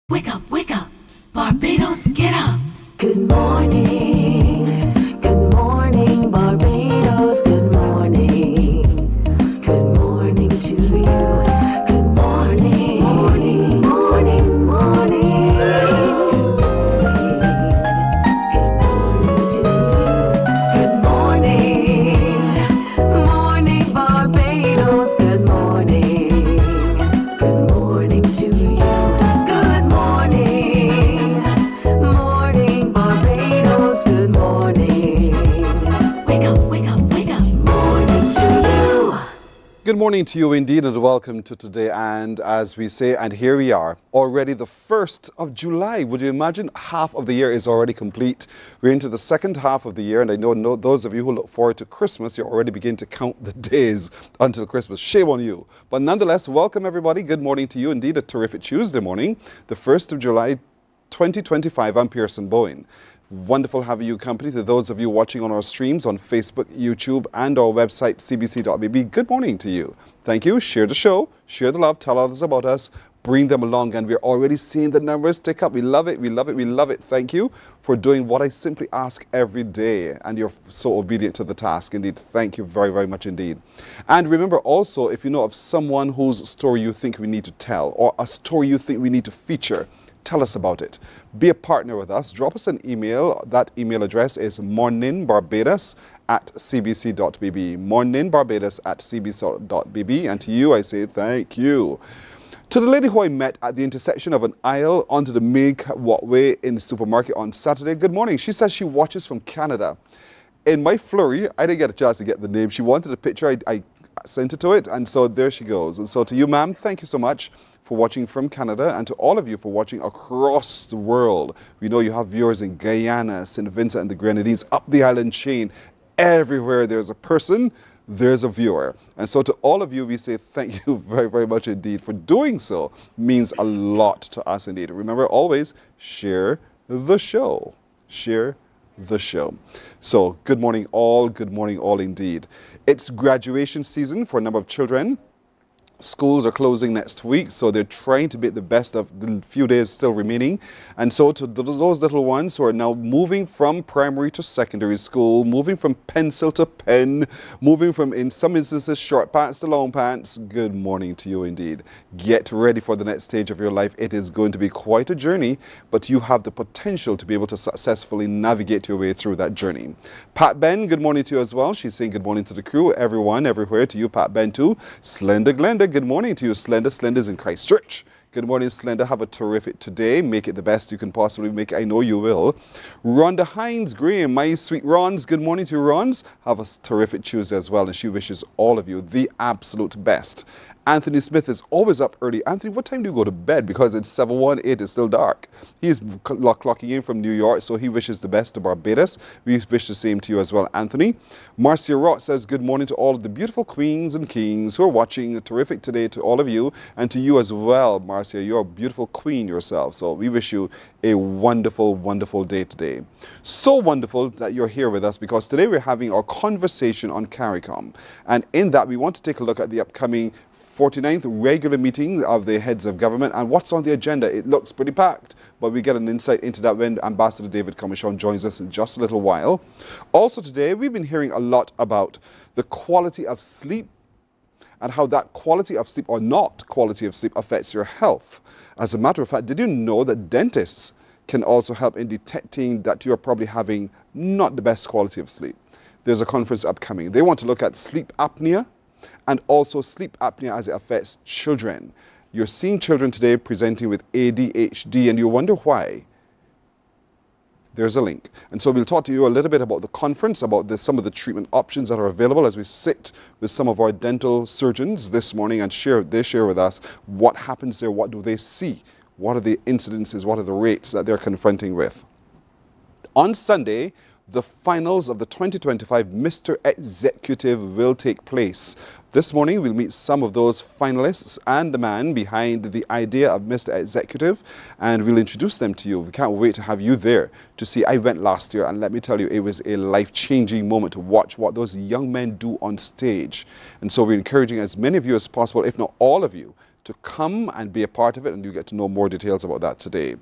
Wake up, Barbados, get up. Good morning, Barbados, good morning to you. Good morning, morning, morning, morning. Good morning to you. Good morning, Barbados, good morning. Good morning to you. Good morning, morning, Barbados, good morning. Wake up, Morning to you. Good morning to you indeed, and welcome to today. And as we say, and here we are, already the 1st of July. Would you imagine half of the year is already complete? We're into the second half of the year, and I know those of you who look forward to Christmas, you already begin to count the days until Christmas. Shame on you. But nonetheless, welcome everybody. Good morning to you indeed. A terrific Tuesday morning, the 1st of July, 2025. I'm Pearson Bowen. Wonderful having you company. To those of you watching on our streams on Facebook, YouTube, and our website, cbc.bb, good morning to you. Thank you. Share the show, share the love, tell others about us, bring them along, and we're already seeing the numbers tick up. We love it, we love it, we love it. Thank you for doing what I simply ask every day, and you're so obedient to the task. Indeed, thank you very, very much indeed. And remember also, if you know of someone whose story you think we need to tell, or a story you think we need to feature, tell us about it. Be a partner with us. Drop us an email. That email address is morninbarbados@cbc.bb. morninbarbados@cbc.bb. And to you, I say thank you. To the lady who I met at the intersection of an aisle onto the Make Walkway in the supermarket on Saturday, good morning. She says she watches from Canada. In my flurry, I didn't get a chance to get the name. She wanted a picture. I sent it to it, and so there she goes. And so to you, ma'am, thank you so much for watching from Canada, and to all of you for watching across the world. We know you have viewers in Guyana, St. Vincent and the Grenadines, up the island chain. Everywhere there's a person, there's a viewer. And so to all of you, we say thank you very, very much indeed for doing so. Means a lot to us indeed. Remember, always share the show. Share the show. So good morning all indeed. It's graduation season for a number of children. Schools are closing next week, so they're trying to make the best of the few days still remaining. And so to those little ones who are now moving from primary to secondary school, moving from pencil to pen, moving from, in some instances, short pants to long pants, good morning to you indeed. Get ready for the next stage of your life. It is going to be quite a journey, but you have the potential to be able to successfully navigate your way through that journey. Pat Ben, good morning to you as well. She's saying good morning to the crew, everyone, everywhere. To you, Pat Ben, too. Slender Glenda, good morning to you, Slender. Slender's in Christchurch. Good morning, Slender. Have a terrific today. Make it the best you can possibly make it. I know you will. Rhonda Hines Graham, my sweet Rons. Good morning to you, Rons. Have a terrific Tuesday as well, and she wishes all of you the absolute best. Anthony Smith is always up early. Anthony, what time do you go to bed? Because it's 7:18, it's still dark. He's clocking in from New York, so he wishes the best to Barbados. We wish the same to you as well, Anthony. Marcia Roth says good morning to all of the beautiful queens and kings who are watching. Terrific today to all of you, and to you as well, Marcia. You're a beautiful queen yourself, so we wish you a wonderful, wonderful day today. So wonderful that you're here with us, because today we're having our conversation on CARICOM. And in that, we want to take a look at the upcoming 49th regular meeting of the heads of government and what's on the agenda. It looks pretty packed, but we get an insight into that when Ambassador David Commichon joins us in just a little while. Also today, we've been hearing a lot about the quality of sleep and how that quality of sleep or not quality of sleep affects your health. As a matter of fact, did you know that dentists can also help in detecting that you're probably having not the best quality of sleep? There's a conference upcoming. They want to look at sleep apnea, and also sleep apnea as it affects children. You're seeing children today presenting with ADHD, and you wonder why. There's a link. And so we'll talk to you a little bit about the conference, about some of the treatment options that are available as we sit with some of our dental surgeons this morning and they share with us what happens there, what do they see, what are the incidences, what are the rates that they're confronting with. On Sunday, the finals of the 2025 Mr. Executive will take place. This morning, we'll meet some of those finalists and the man behind the idea of Mr. Executive, and we'll introduce them to you. We can't wait to have you there to see. I went last year, and let me tell you, it was a life-changing moment to watch what those young men do on stage. And so we're encouraging as many of you as possible, if not all of you, to come and be a part of it, and you get to know more details about that today.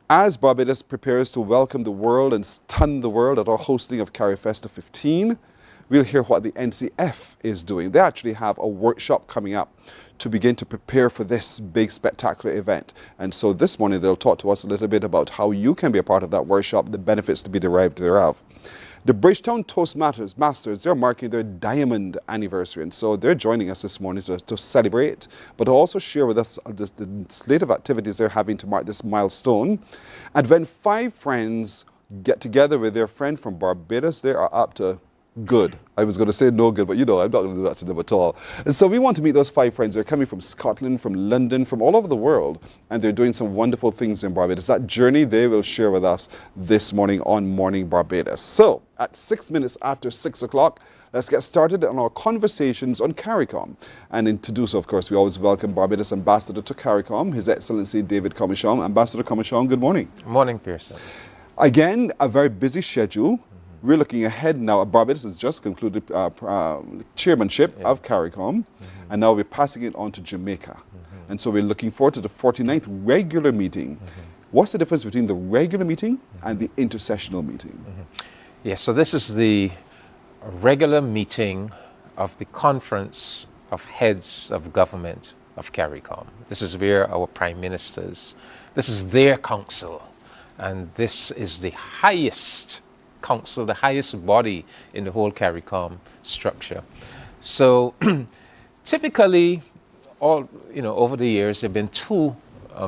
As Barbados prepares to welcome the world and stun the world at our hosting of Carifesta 15, we'll hear what the NCF is doing. They actually have a workshop coming up to begin to prepare for this big spectacular event. And so this morning they'll talk to us a little bit about how you can be a part of that workshop, the benefits to be derived thereof. The Bridgetown Toastmasters, they're marking their diamond anniversary, and so they're joining us this morning to celebrate, but also share with us the slate of activities they're having to mark this milestone. And when 5 friends get together with their friend from Barbados, they are up to good. I was going to say no good, but you know, I'm not going to do that to them at all. And so we want to meet those 5 friends. They're coming from Scotland, from London, from all over the world, and they're doing some wonderful things in Barbados. That journey they will share with us this morning on Morning Barbados. So at 6 minutes after 6 o'clock, let's get started on our conversations on CARICOM. And to do so, of course, we always welcome Barbados Ambassador to CARICOM, His Excellency David Comichon. Ambassador Comichon, good morning. Morning, Pearson. Again, a very busy schedule. We're looking ahead now. Barbados has just concluded chairmanship of CARICOM, and now we're passing it on to Jamaica. And so we're looking forward to the 49th regular meeting. What's the difference between the regular meeting and the intersessional meeting? Yes, so this is the regular meeting of the Conference of Heads of Government of CARICOM. This is where our prime ministers, this is their council, and this is the highest council, the highest body in the whole CARICOM structure. So typically, over the years, there have been 2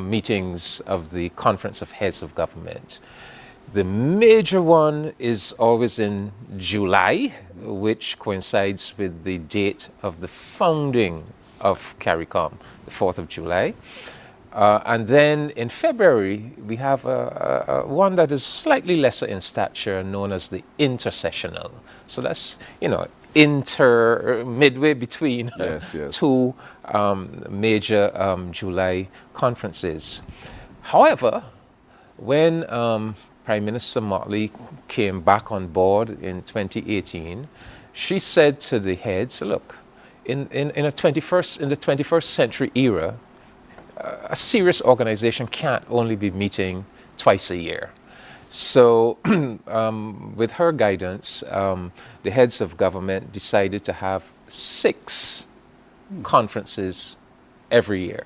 meetings of the Conference of Heads of Government. The major one is always in July, which coincides with the date of the founding of CARICOM, the 4th of July. And then in February, we have one that is slightly lesser in stature, known as the intersessional. So that's, midway between yes. 2 major July conferences. However, when Prime Minister Motley came back on board in 2018, she said to the heads, look, in the 21st century era, a serious organization can't only be meeting twice a year. So with her guidance, the heads of government decided to have 6 conferences every year.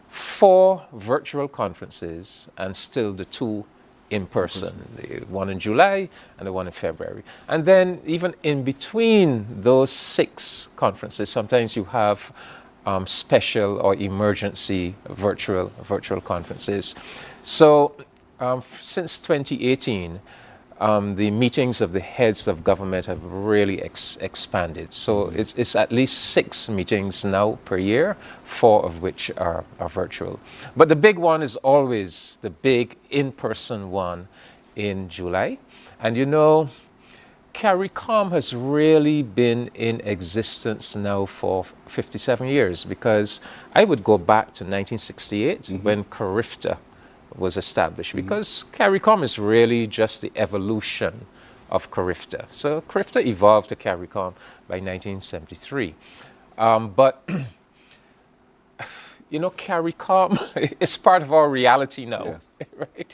4 virtual conferences and still the 2 in person, the one in July and the one in February. And then even in between those 6 conferences, sometimes you have special or emergency virtual conferences. So since 2018, the meetings of the heads of government have really expanded. So it's at least 6 meetings now per year, 4 of which are virtual. But the big one is always the big in-person one in July. And CARICOM has really been in existence now for 57 years, because I would go back to 1968 when Carifesta was established, because CARICOM is really just the evolution of Carifesta. So Carifesta evolved to CARICOM by 1973. But CARICOM is part of our reality now. Yes. Right?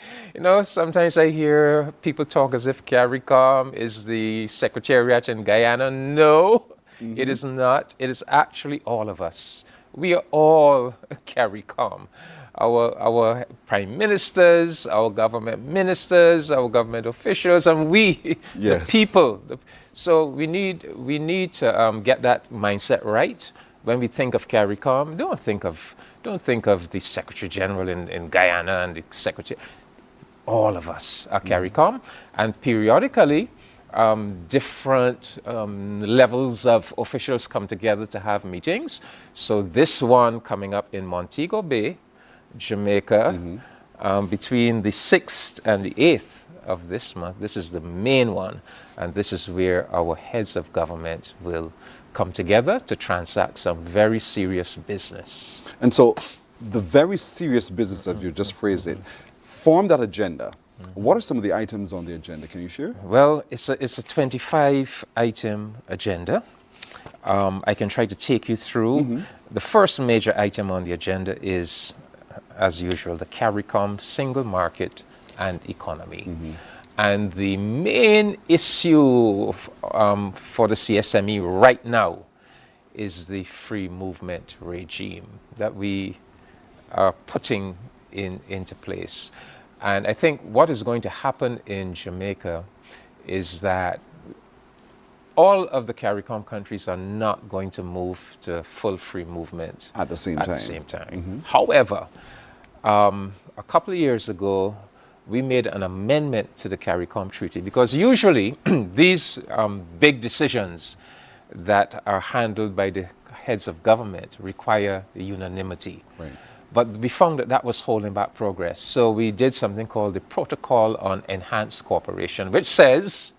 Sometimes I hear people talk as if CARICOM is the secretariat in Guyana. No, it is not. It is actually all of us. We are all CARICOM. Our prime ministers, our government ministers, our government officials, and we, the people. So we need to get that mindset right. When we think of CARICOM, don't think of the Secretary General in Guyana and the Secretary. All of us are CARICOM, and periodically, different levels of officials come together to have meetings. So this one coming up in Montego Bay, Jamaica, between the 6th and the 8th of this month. This is the main one, and this is where our heads of government will come together to transact some very serious business. And so the very serious business, as you just phrased it, form that agenda. What are some of the items on the agenda? Can you share? Well, it's a 25-item agenda. I can try to take you through. The first major item on the agenda is, as usual, the CARICOM single market and economy. And the main issue for the CSME right now is the free movement regime that we are putting into place. And I think what is going to happen in Jamaica is that all of the CARICOM countries are not going to move to full free movement At the same time. However, a couple of years ago, we made an amendment to the CARICOM treaty because usually these big decisions that are handled by the heads of government require unanimity. Right. But we found that that was holding back progress. So we did something called the Protocol on Enhanced Cooperation, which says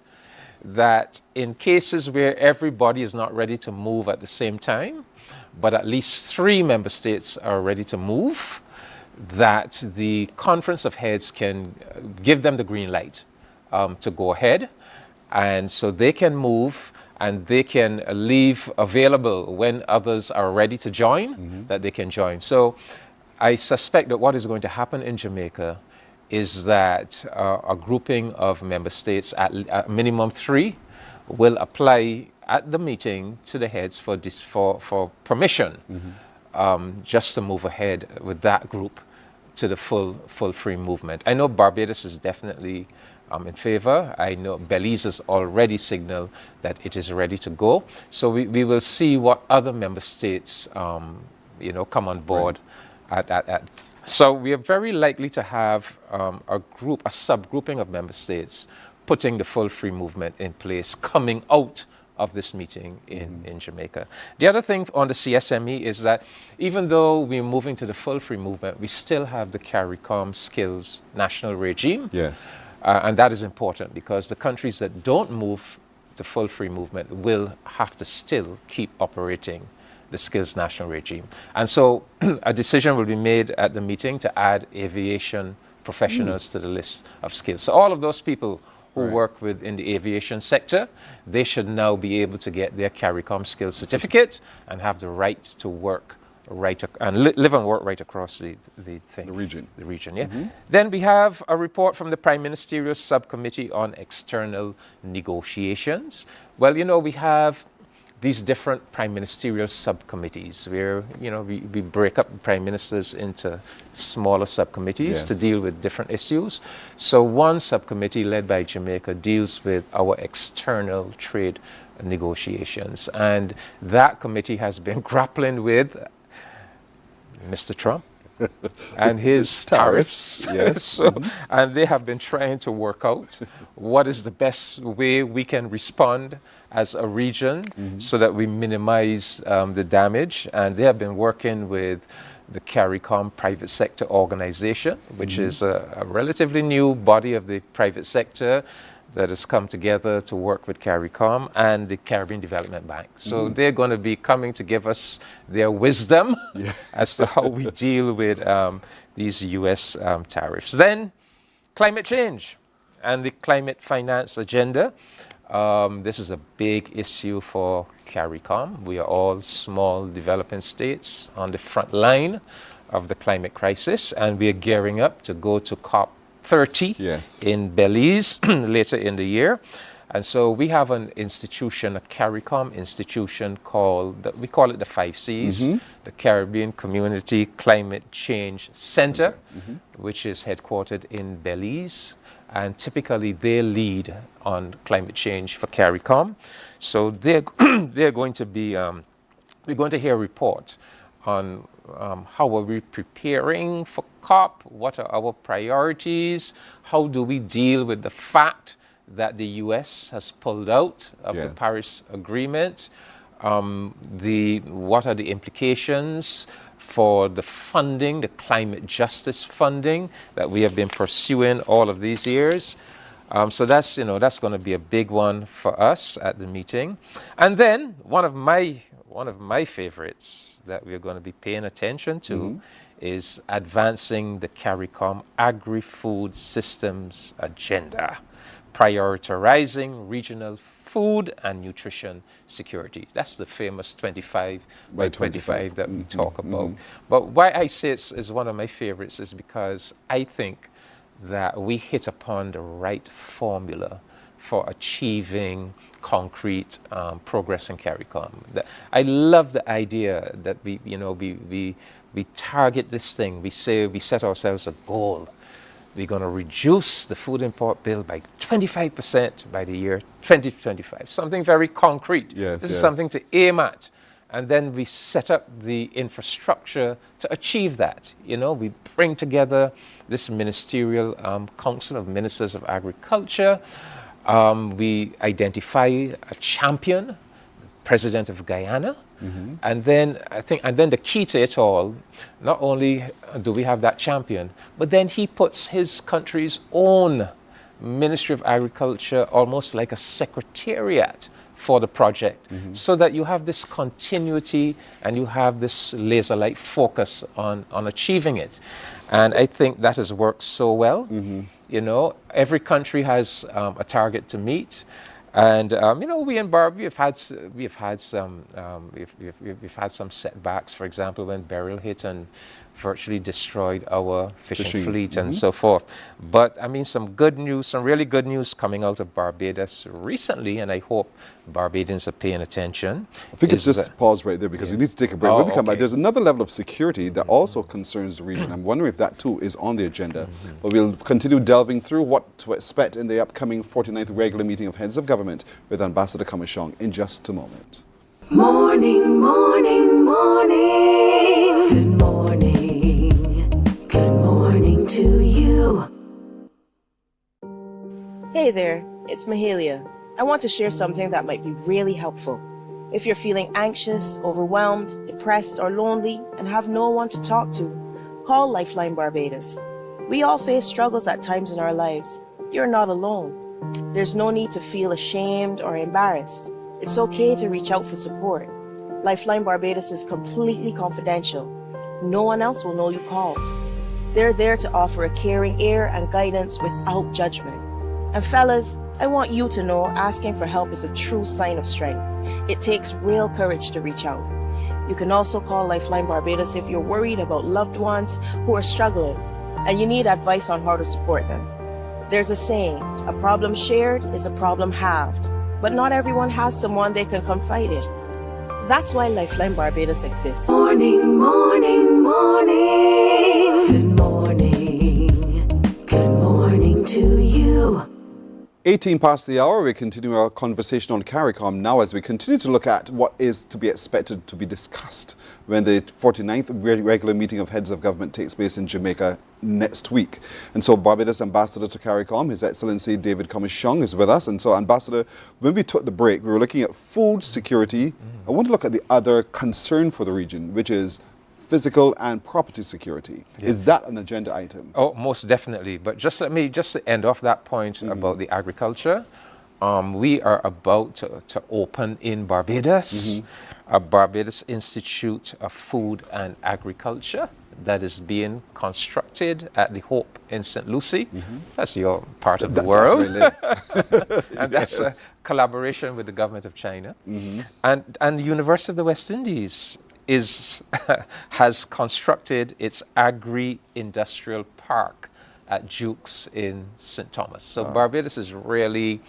that in cases where everybody is not ready to move at the same time, but at least 3 member states are ready to move, that the Conference of Heads can give them the green light to go ahead. And so they can move and they can leave available when others are ready to join, that they can join. So I suspect that what is going to happen in Jamaica is that a grouping of member states, at minimum 3, will apply at the meeting to the heads for permission just to move ahead with that group to the full free movement. I know Barbados is definitely in favor. I know Belize has already signaled that it is ready to go. So we will see what other member states come on board So we are very likely to have a subgrouping of member states putting the full free movement in place coming out of this meeting in Jamaica. The other thing on the CSME is that even though we're moving to the full free movement, we still have the CARICOM skills national regime. Yes. And that is important because the countries that don't move to full free movement will have to still keep operating the skills national regime. And so a decision will be made at the meeting to add aviation professionals to the list of skills. So all of those people who work within the aviation sector, they should now be able to get their CARICOM skills certificate and have the right to work live and work right across the region. The region, yeah. Then we have a report from the Prime Ministerial Subcommittee on External Negotiations. Well, we have these different prime ministerial subcommittees where, we break up the prime ministers into smaller subcommittees to deal with different issues. So one subcommittee led by Jamaica deals with our external trade negotiations. And that committee has been grappling with Mr. Trump and his tariffs. Yes. And they have been trying to work out what is the best way we can respond as a region so that we minimize the damage. And they have been working with the CARICOM private sector organization, which is a relatively new body of the private sector that has come together to work with CARICOM and the Caribbean Development Bank. So they're going to be coming to give us their wisdom as to how we deal with these U.S. tariffs. Then climate change and the climate finance agenda. This is a big issue for CARICOM. We are all small developing states on the front line of the climate crisis, and we are gearing up to go to COP30 in Belize later in the year. And so we have an institution, a CARICOM institution we call it the 5 Cs, the Caribbean Community Climate Change Center, which is headquartered in Belize. And typically they lead on climate change for CARICOM. So they're going to be, we're going to hear a report on how are we preparing for COP, what are our priorities, how do we deal with the fact that the U.S. has pulled out of the Paris Agreement, what are the implications for the funding, the climate justice funding that we have been pursuing all of these years. So that's going to be a big one for us at the meeting. And then one of my favorites that we're going to be paying attention to is advancing the CARICOM agri-food systems agenda, prioritizing regional food and nutrition security. That's the famous 25 by 25 that we talk about. But why I say it is one of my favorites is because I think that we hit upon the right formula for achieving concrete progress in CARICOM. I love the idea that we target this thing. We set ourselves a goal. We're going to reduce the food import bill by 25% by the year 2025. Something very concrete. Yes, this is something to aim at. And then we set up the infrastructure to achieve that. We bring together this ministerial council of ministers of agriculture. We identify a champion, President of Guyana. And then the key to it all, not only do we have that champion, but then he puts his country's own Ministry of Agriculture almost like a secretariat for the project, so that you have this continuity and you have this laser-like focus on achieving it. And I think that has worked so well. Every country has a target to meet. And we in Barbados, we've had some setbacks. For example, when Beryl hit and virtually destroyed our fishing fleet and so forth. But I mean, some really good news coming out of Barbados recently, and I hope Barbadians are paying attention. I think it's just pause right there because we need to take a break. When we come back, there's another level of security that also concerns the region. I'm wondering if that too is on the agenda. But we'll continue delving through what to expect in the upcoming 49th regular meeting of heads of government with Ambassador Kamishong in just a moment. Morning, morning, morning. Good morning. Good morning to you. Hey there, it's Mahalia. I want to share something that might be really helpful. If you're feeling anxious, overwhelmed, depressed, or lonely and have no one to talk to, call Lifeline Barbados. We all face struggles at times in our lives. You're not alone. There's no need to feel ashamed or embarrassed. It's okay to reach out for support. Lifeline Barbados is completely confidential. No one else will know you called. They're there to offer a caring ear and guidance without judgment. And fellas, I want you to know asking for help is a true sign of strength. It takes real courage to reach out. You can also call Lifeline Barbados if you're worried about loved ones who are struggling and you need advice on how to support them. There's a saying, a problem shared is a problem halved, but not everyone has someone they can confide in. That's why Lifeline Barbados exists. Morning, morning, morning. Good morning. Good morning to you. 18 past the hour, we continue our conversation on CARICOM now as we continue to look at what is to be expected to be discussed when the 49th regular meeting of heads of government takes place in Jamaica next week. And so Barbados Ambassador to CARICOM, His Excellency David Kamishong, is with us. And so Ambassador, when we took the break, we were looking at food security. I want to look at the other concern for the region, which is physical and property security. Is that an agenda item? Oh, most definitely. But just to end off that point about the agriculture, we are about to open in Barbados a Barbados Institute of Food and Agriculture that is being constructed at the Hope in St. Lucie. That's your part of the world. And that's a collaboration with the government of China. And the University of the West Indies has constructed its agri-industrial park at Jukes in St. Thomas. So Barbados is really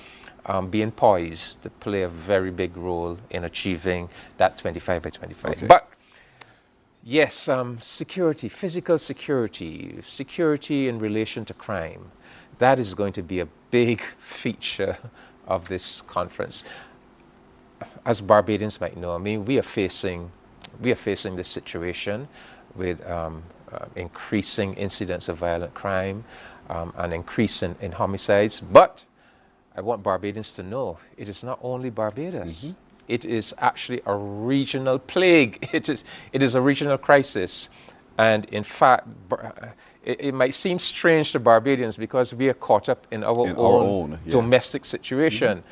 being poised to play a very big role in achieving that 25 by 25. Okay. But yes, security, physical security, security in relation to crime, that is going to be a big feature of this conference. As Barbadians might know, I mean, we are facing this situation with increasing incidents of violent crime, an increase in homicides. But I want Barbadians to know it is not only Barbados. It is actually a regional plague. It is a regional crisis. And in fact, it might seem strange to Barbadians because we are caught up in our own domestic situation.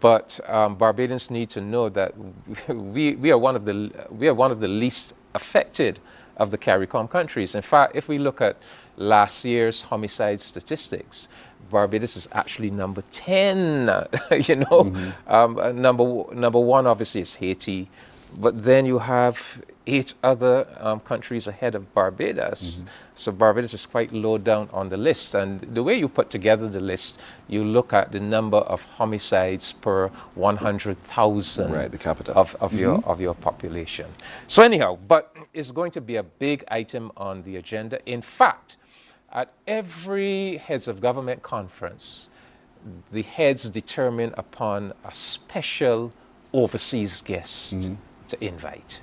But Barbadians need to know that we are one of the least affected of the CARICOM countries. In fact, if we look at last year's homicide statistics, Barbados is actually number 10. You know, number one obviously is Haiti, but then you have 8 other countries ahead of Barbados. So Barbados is quite low down on the list. And the way you put together the list, you look at the number of homicides per 100,000 Right, the capita. of your population. So anyhow, but it's going to be a big item on the agenda. In fact, at every heads of government conference, the heads determine upon a special overseas guest to invite.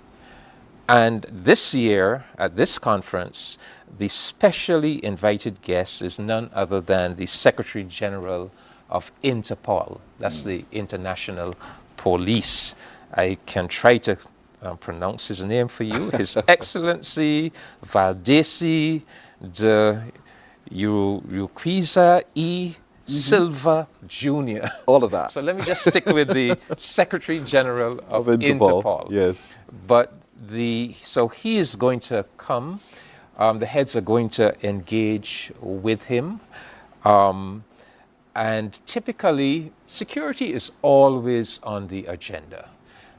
And this year, at this conference, the specially invited guest is none other than the Secretary General of Interpol. That's the International Police. I can try to pronounce his name for you. His Excellency Valdesi de Urquiza E. Silva Jr. All of that. So let me just stick with the Secretary General of Interpol. Interpol. Yes. But so he is going to come. The heads are going to engage with him. And typically, security is always on the agenda.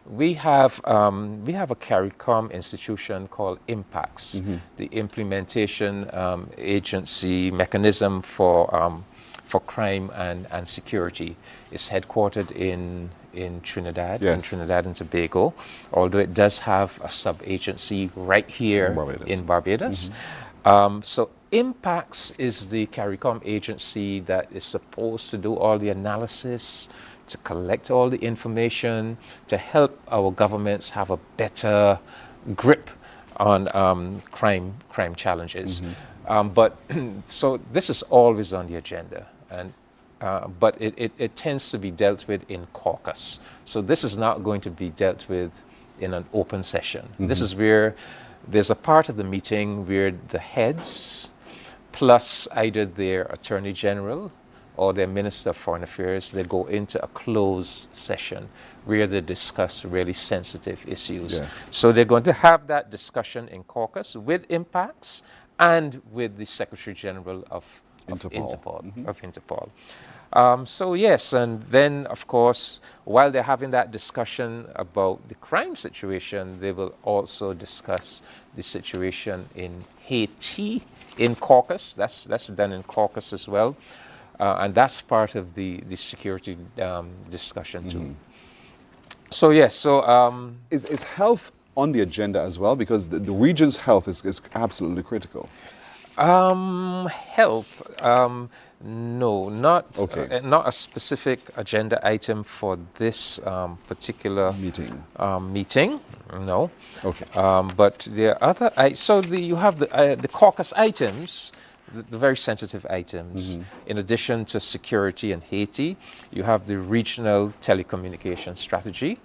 We have a CARICOM institution called IMPACTS, the implementation agency mechanism for crime and security. It's headquartered in Trinidad, Yes. in Trinidad and Tobago, although it does have a sub-agency right here in Barbados. So IMPACTS is the CARICOM agency that is supposed to do all the analysis, to collect all the information, to help our governments have a better grip on crime challenges. But so this is always on the agenda, and but it tends to be dealt with in caucus. So this is not going to be dealt with in an open session. This is where there's a part of the meeting where the heads, plus either their Attorney General or their Minister of Foreign Affairs, they go into a closed session where they discuss really sensitive issues. Yeah. So they're going to have that discussion in caucus with IMPACTS and with the Secretary General of Interpol. So yes, and then of course, while they're having that discussion about the crime situation, they will also discuss the situation in Haiti in caucus. That's done in caucus as well. And that's part of the security discussion too. So yes, so Is health on the agenda as well? Because the region's health is absolutely critical. health, no, not Okay. not a specific agenda item for this particular meeting. No. Okay. But there are other. You have the caucus items, the very sensitive items. In addition to security and Haiti, you have the regional telecommunication strategy,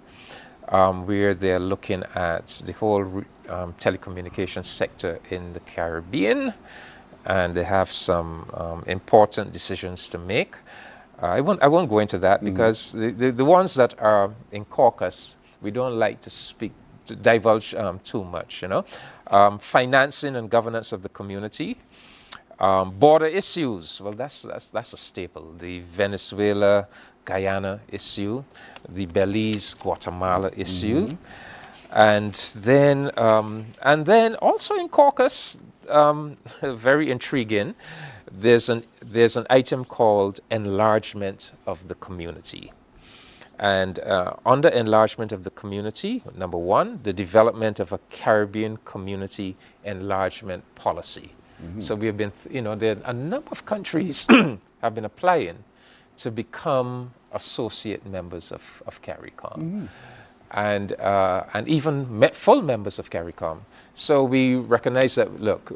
where they're looking at the whole telecommunication sector in the Caribbean, and they have some important decisions to make. I won't go into that because the ones that are in caucus, we don't like to divulge too much. Financing and governance of the community. Border issues, well, that's a staple. The Venezuela, Guyana issue, the Belize, Guatemala issue, and then also in caucus, very intriguing. There's an item called enlargement of the community, and under enlargement of the community, number one, the development of a Caribbean community enlargement policy. So we have been, there are a number of countries have been applying to become associate members of CARICOM, and even full members of CARICOM. So we recognize that, look,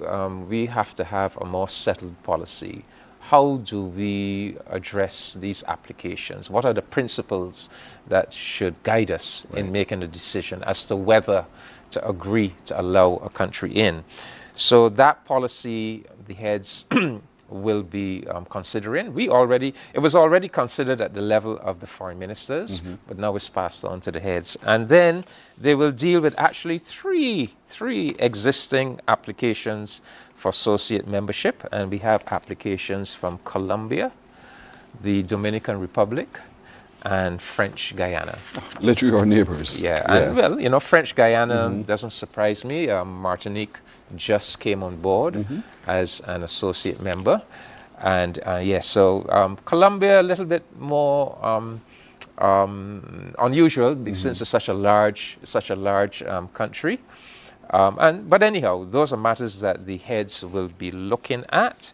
we have to have a more settled policy. How do we address these applications? What are the principles that should guide us in making a decision as to whether to agree to allow a country in? So that policy, the heads will be considering. It was already considered at the level of the foreign ministers, but now it's passed on to the heads. And then they will deal with actually three existing applications for associate membership. And we have applications from Colombia, the Dominican Republic, and French Guyana. Literally our neighbors. Yeah, and well, you know, French Guyana doesn't surprise me. Martinique just came on board as an associate member. And so Colombia, a little bit more unusual since it's such a large country. But anyhow, those are matters that the heads will be looking at.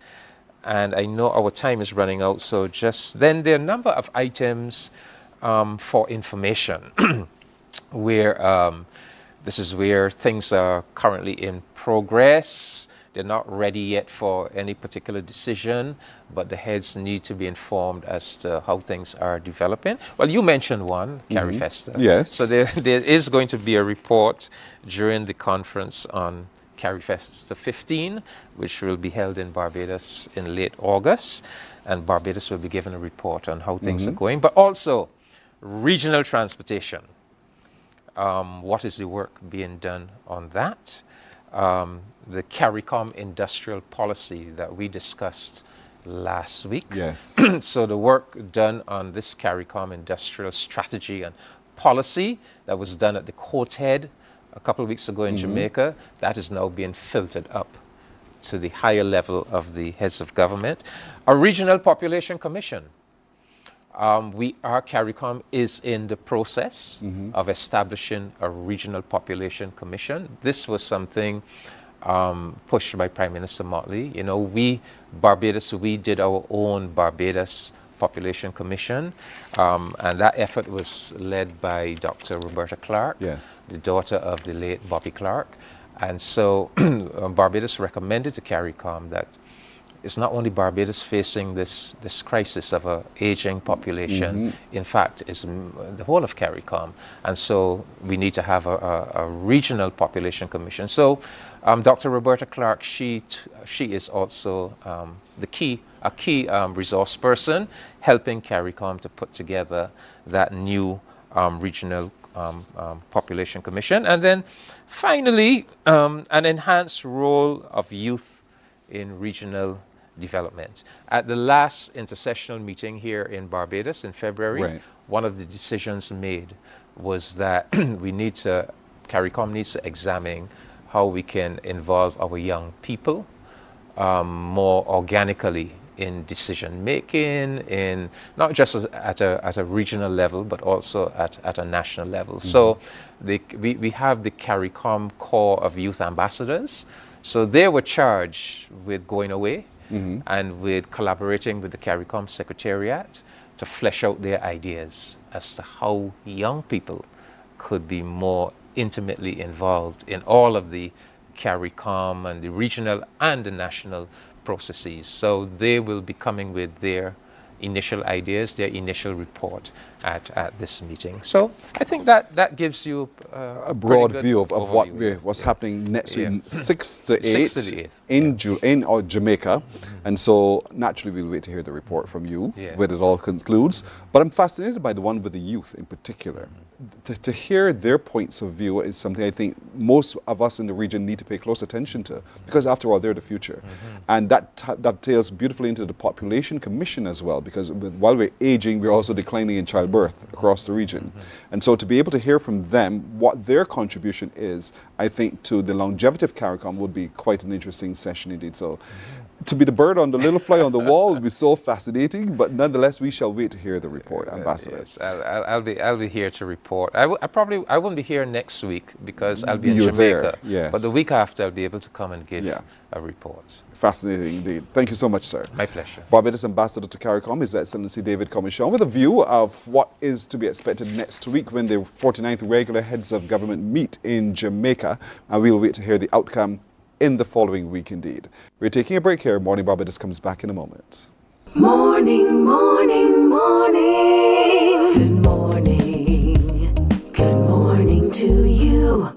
And I know our time is running out, so just then there are a number of items for information where this is where things are currently in progress. They're not ready yet for any particular decision, but the heads need to be informed as to how things are developing. Well, you mentioned one, Carifesta. Yes. So there is going to be a report during the conference on Carifesta 15, which will be held in Barbados in late August, and Barbados will be given a report on how things are going, but also regional transportation. What is the work being done on that? The CARICOM industrial policy that we discussed last week. Yes. So the work done on this CARICOM industrial strategy and policy that was done at the court head a couple of weeks ago in Jamaica, that is now being filtered up to the higher level of the heads of government. A regional population commission. CARICOM is in the process of establishing a regional population commission. This was something pushed by Prime Minister Motley. You know, Barbados, we did our own Barbados Population Commission, and that effort was led by Dr. Roberta Clark, the daughter of the late Bobby Clark. And so Barbados recommended to CARICOM that it's not only Barbados facing this crisis of an aging population, in fact, it's the whole of CARICOM. And so we need to have a regional population commission. So Dr. Roberta Clark, she is also a key resource person helping CARICOM to put together that new regional population commission. And then finally, an enhanced role of youth in regional development. At the last intersessional meeting here in Barbados in February, one of the decisions made was that CARICOM needs to examine how we can involve our young people more organically in decision making, in not just at a regional level, but also at a national level. So we have the CARICOM Corps of Youth Ambassadors. So they were charged with going away and with collaborating with the CARICOM Secretariat to flesh out their ideas as to how young people could be more intimately involved in all of the CARICOM and the regional and the national processes. So they will be coming with their initial ideas, their initial report at this meeting. So I think that gives you a broad view of what's happening next week, 6th to 8th in Jamaica. And so naturally we'll wait to hear the report from you when it all concludes. But I'm fascinated by the one with the youth in particular. To hear their points of view is something I think most of us in the region need to pay close attention to, because after all, they're the future. And that dovetails beautifully into the Population Commission as well, because while we're aging, we're also declining in childbirth across the region. And so to be able to hear from them what their contribution is, I think, to the longevity of CARICOM would be quite an interesting session indeed. So to be the bird on the little fly on the wall would be so fascinating, but nonetheless, we shall wait to hear the report, Ambassador. Yes, I'll be here to report. I won't be here next week because I'll be in Jamaica. But the week after, I'll be able to come and give a report. Fascinating indeed. Thank you so much, sir. My pleasure. Barbados Ambassador to CARICOM, His Excellency David Commichon, with a view of what is to be expected next week when the 49th regular heads of government meet in Jamaica, and we'll wait to hear the outcome in the following week indeed. We're taking a break here. Morning Barbados comes back in a moment. Morning, morning, morning. Good morning. Good morning to you.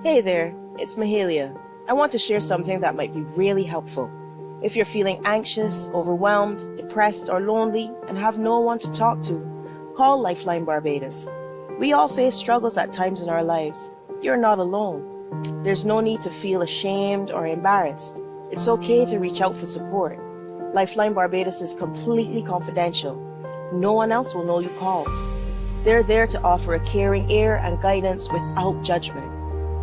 Hey there, it's Mahalia. I want to share something that might be really helpful. If you're feeling anxious, overwhelmed, depressed, or lonely and have no one to talk to, call Lifeline Barbados. We all face struggles at times in our lives. You're not alone. There's no need to feel ashamed or embarrassed. It's okay to reach out for support. Lifeline Barbados is completely confidential. No one else will know you called. They're there to offer a caring ear and guidance without judgment.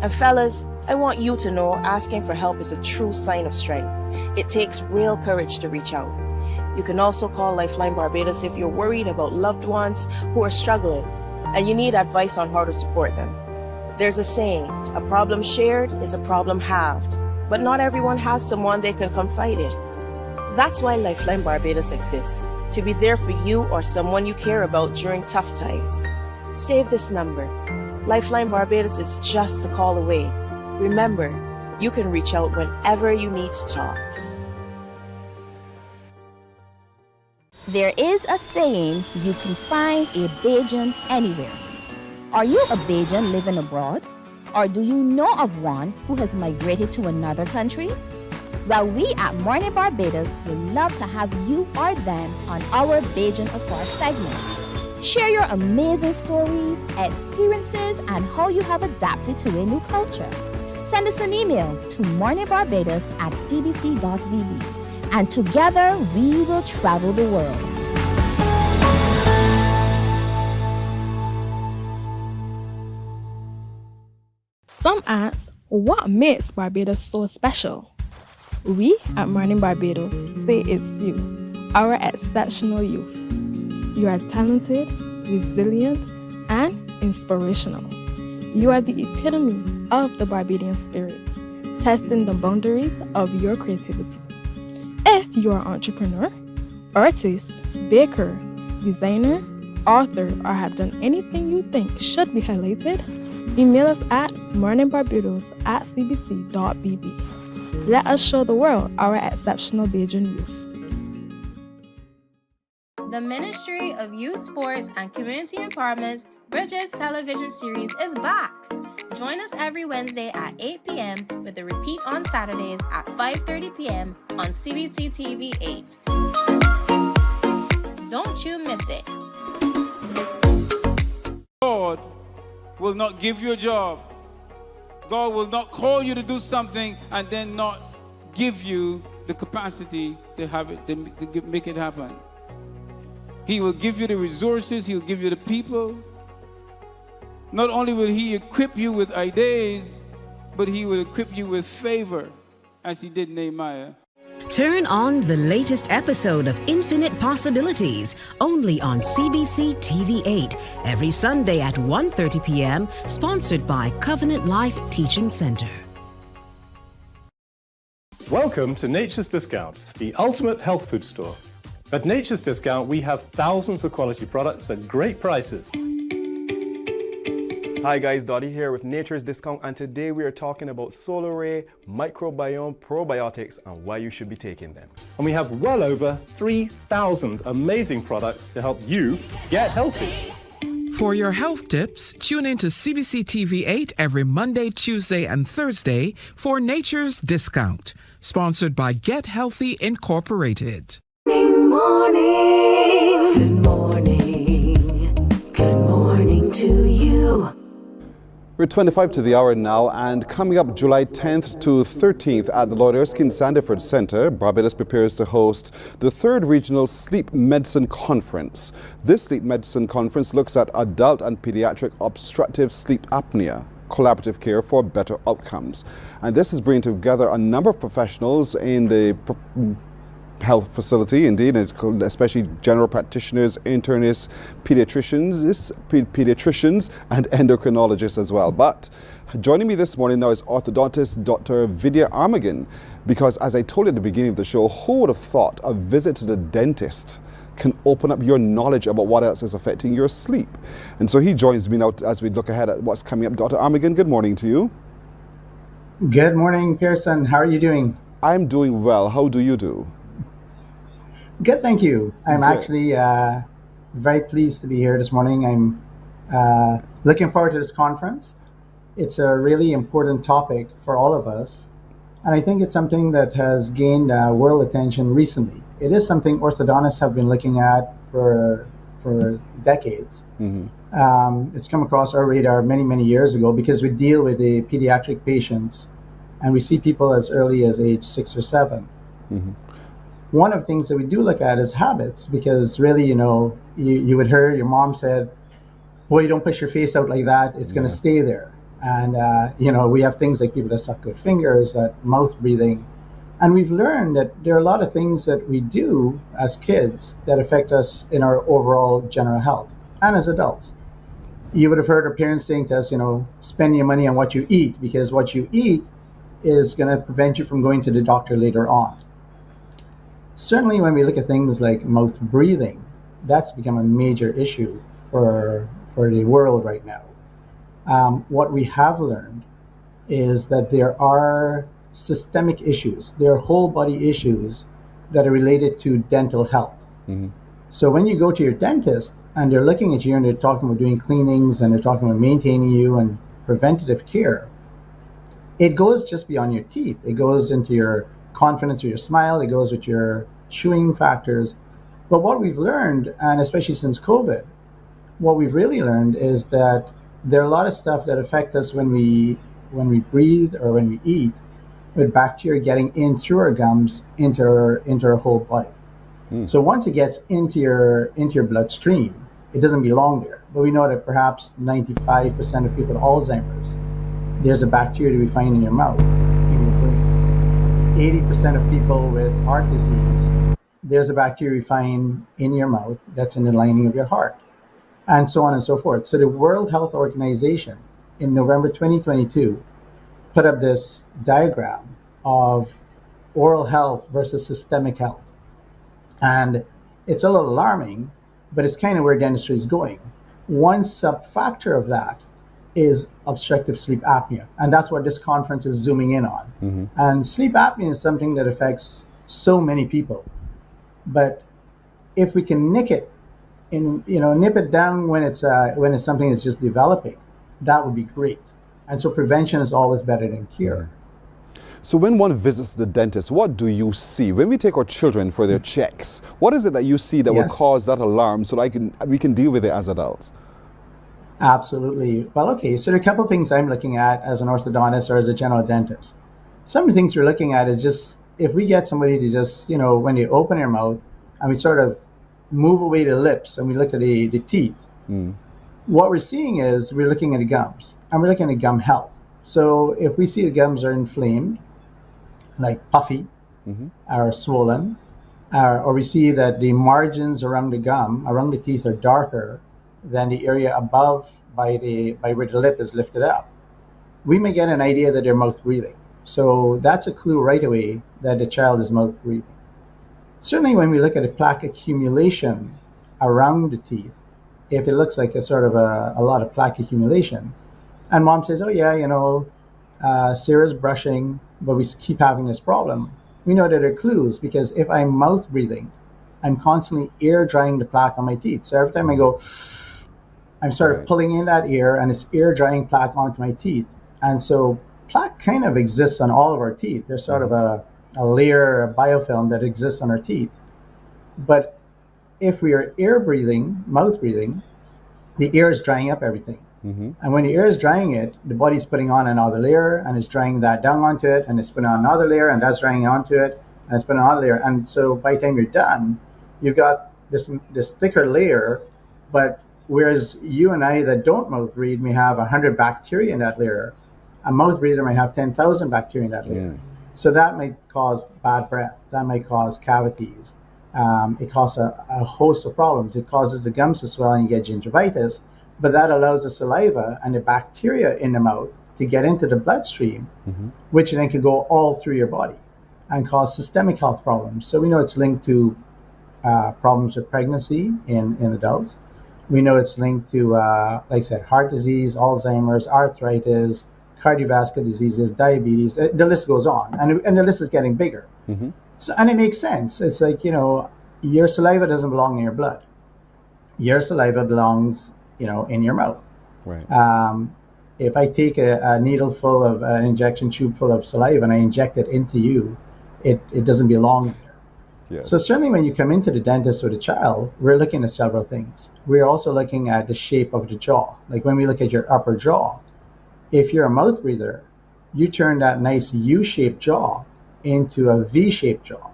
And fellas, I want you to know asking for help is a true sign of strength. It takes real courage to reach out. You can also call Lifeline Barbados if you're worried about loved ones who are struggling and you need advice on how to support them. There's a saying, a problem shared is a problem halved, but not everyone has someone they can confide in. That's why Lifeline Barbados exists, to be there for you or someone you care about during tough times. Save this number. Lifeline Barbados is just a call away. Remember, you can reach out whenever you need to talk. There is a saying, you can find a Bajan anywhere. Are you a Bajan living abroad? Or do you know of one who has migrated to another country? Well, we at Mornin Barbados would love to have you or them on our Bajan Afar segment. Share your amazing stories, experiences, and how you have adapted to a new culture. Send us an email to morninbarbados@cbc.vb, and together we will travel the world. Some ask, what makes Barbados so special? We at Mornin Barbados say it's you, our exceptional youth. You are talented, resilient, and inspirational. You are the epitome of the Barbadian spirit, testing the boundaries of your creativity. If you are an entrepreneur, artist, baker, designer, author, or have done anything you think should be highlighted, email us at morninbarbados@cbc.bb. Let us show the world our exceptional Bajan youth. The Ministry of Youth Sports and Community Empowerment's Bridges television series is back. Join us every Wednesday at 8 p.m. with a repeat on Saturdays at 5:30 p.m. on CBC TV 8. Don't you miss it. God will not give you a job. God will not call you to do something and then not give you the capacity to have it, to make it happen. He will give you the resources, he'll give you the people. Not only will he equip you with ideas, but he will equip you with favor, as he did Nehemiah. Turn on the latest episode of Infinite Possibilities, only on CBC TV 8, every Sunday at 1:30 p.m., sponsored by Covenant Life Teaching Center. Welcome to Nature's Discount, the ultimate health food store. At Nature's Discount, we have thousands of quality products at great prices. Hi guys, Dottie here with Nature's Discount, and today we are talking about Solar Ray, microbiome, probiotics, and why you should be taking them. And we have well over 3,000 amazing products to help you get healthy. For your health tips, tune in to CBC TV 8 every Monday, Tuesday, and Thursday for Nature's Discount, sponsored by Get Healthy Incorporated. Good morning. Good morning. Good morning to you. We're 25 to the hour now, and coming up July 10th to 13th at the Lord Erskine Sandiford Centre, Barbados prepares to host the 3rd Regional Sleep Medicine Conference. This Sleep Medicine Conference looks at adult and pediatric obstructive sleep apnea, collaborative care for better outcomes. And this is bringing together a number of professionals in the health facility, indeed, especially general practitioners, internists, pediatricians, and endocrinologists as well. But joining me this morning now is orthodontist Dr. Vidya Armagan, because as I told you at the beginning of the show, who would have thought a visit to the dentist can open up your knowledge about what else is affecting your sleep? And so he joins me now as we look ahead at what's coming up. Dr. Armagan, good morning to you. Good morning, Pearson. How are you doing? I'm doing well. How do you do? Good, thank you. I'm actually very pleased to be here this morning. I'm looking forward to this conference. It's a really important topic for all of us. And I think it's something that has gained world attention recently. It is something orthodontists have been looking at for decades. It's come across our radar many years ago because we deal with the pediatric patients, and we see people as early as age 6 or 7. One of the things that we do look at is habits, because really, you would hear your mom said, boy, don't push your face out like that, it's going to stay there. And we have things like people that suck their fingers, that mouth breathing. And we've learned that there are a lot of things that we do as kids that affect us in our overall general health and as adults. You would have heard our parents saying to us, spend your money on what you eat, because what you eat is going to prevent you from going to the doctor later on. Certainly when we look at things like mouth breathing, that's become a major issue for the world right now. What we have learned is that there are systemic issues, there are whole body issues that are related to dental health. So when you go to your dentist and they're looking at you and they're talking about doing cleanings and they're talking about maintaining you and preventative care, it goes just beyond your teeth. It goes into your confidence or your smile, it goes with your chewing factors. But what we've learned, and especially since COVID, what we've really learned is that there are a lot of stuff that affect us when we breathe or when we eat, with bacteria getting in through our gums into our whole body. So once it gets into your bloodstream, it doesn't belong there. But we know that perhaps 95% of people with Alzheimer's, there's a bacteria that we find in your mouth, in your brain. 80% of people with heart disease, there's a bacteria we find in your mouth that's in the lining of your heart, and so on and so forth. So the World Health Organization in November 2022 put up this diagram of oral health versus systemic health. And it's a little alarming, but it's kind of where dentistry is going. One sub-factor of that is obstructive sleep apnea. And that's what this conference is zooming in on. And sleep apnea is something that affects so many people. But if we can nip it down when it's something that's just developing, that would be great. And so prevention is always better than cure. So when one visits the dentist, what do you see? When we take our children for their checks, what is it that you see that will cause that alarm so that we can deal with it as adults? Absolutely. Well, okay, so there are a couple of things I'm looking at as an orthodontist or as a general dentist. Some of the things we're looking at is just, if we get somebody to just, when they open their mouth and we sort of move away the lips and we look at the teeth, what we're seeing is we're looking at the gums and we're looking at gum health. So if we see the gums are inflamed, like puffy or swollen, or we see that the margins around the gum, around the teeth, are darker than the area above by where the lip is lifted up, we may get an idea that they're mouth breathing. So that's a clue right away that the child is mouth breathing. Certainly when we look at a plaque accumulation around the teeth, if it looks like a sort of a lot of plaque accumulation, and mom says, oh yeah, Sarah's brushing, but we keep having this problem, we know that there are clues, because if I'm mouth breathing, I'm constantly air drying the plaque on my teeth. So every time I go, I'm sort of pulling in that air and it's air drying plaque onto my teeth. And so plaque kind of exists on all of our teeth. There's sort of a layer, a biofilm that exists on our teeth. But if we are air breathing, mouth breathing, the air is drying up everything. And when the air is drying it, the body's putting on another layer and it's drying that down onto it, and it's putting on another layer and that's drying onto it, and it's putting on another layer. And so by the time you're done, you've got this thicker layer, but whereas you and I that don't mouth breathe may have 100 bacteria in that layer, a mouth breather might have 10,000 bacteria in that layer. So that might cause bad breath, that might cause cavities. It causes a host of problems. It causes the gums to swell and you get gingivitis, but that allows the saliva and the bacteria in the mouth to get into the bloodstream, which then can go all through your body and cause systemic health problems. So we know it's linked to problems with pregnancy in adults. We know it's linked to, like I said, heart disease, Alzheimer's, arthritis, cardiovascular diseases, diabetes. The list goes on, and the list is getting bigger. So, and it makes sense. It's like, your saliva doesn't belong in your blood. Your saliva belongs, in your mouth. if I take a needle full of an injection tube full of saliva and I inject it into you, it doesn't belong there. Yes. So certainly when you come into the dentist with a child, we're looking at several things. We're also looking at the shape of the jaw. Like when we look at your upper jaw, if you're a mouth breather, you turn that nice U-shaped jaw into a V-shaped jaw.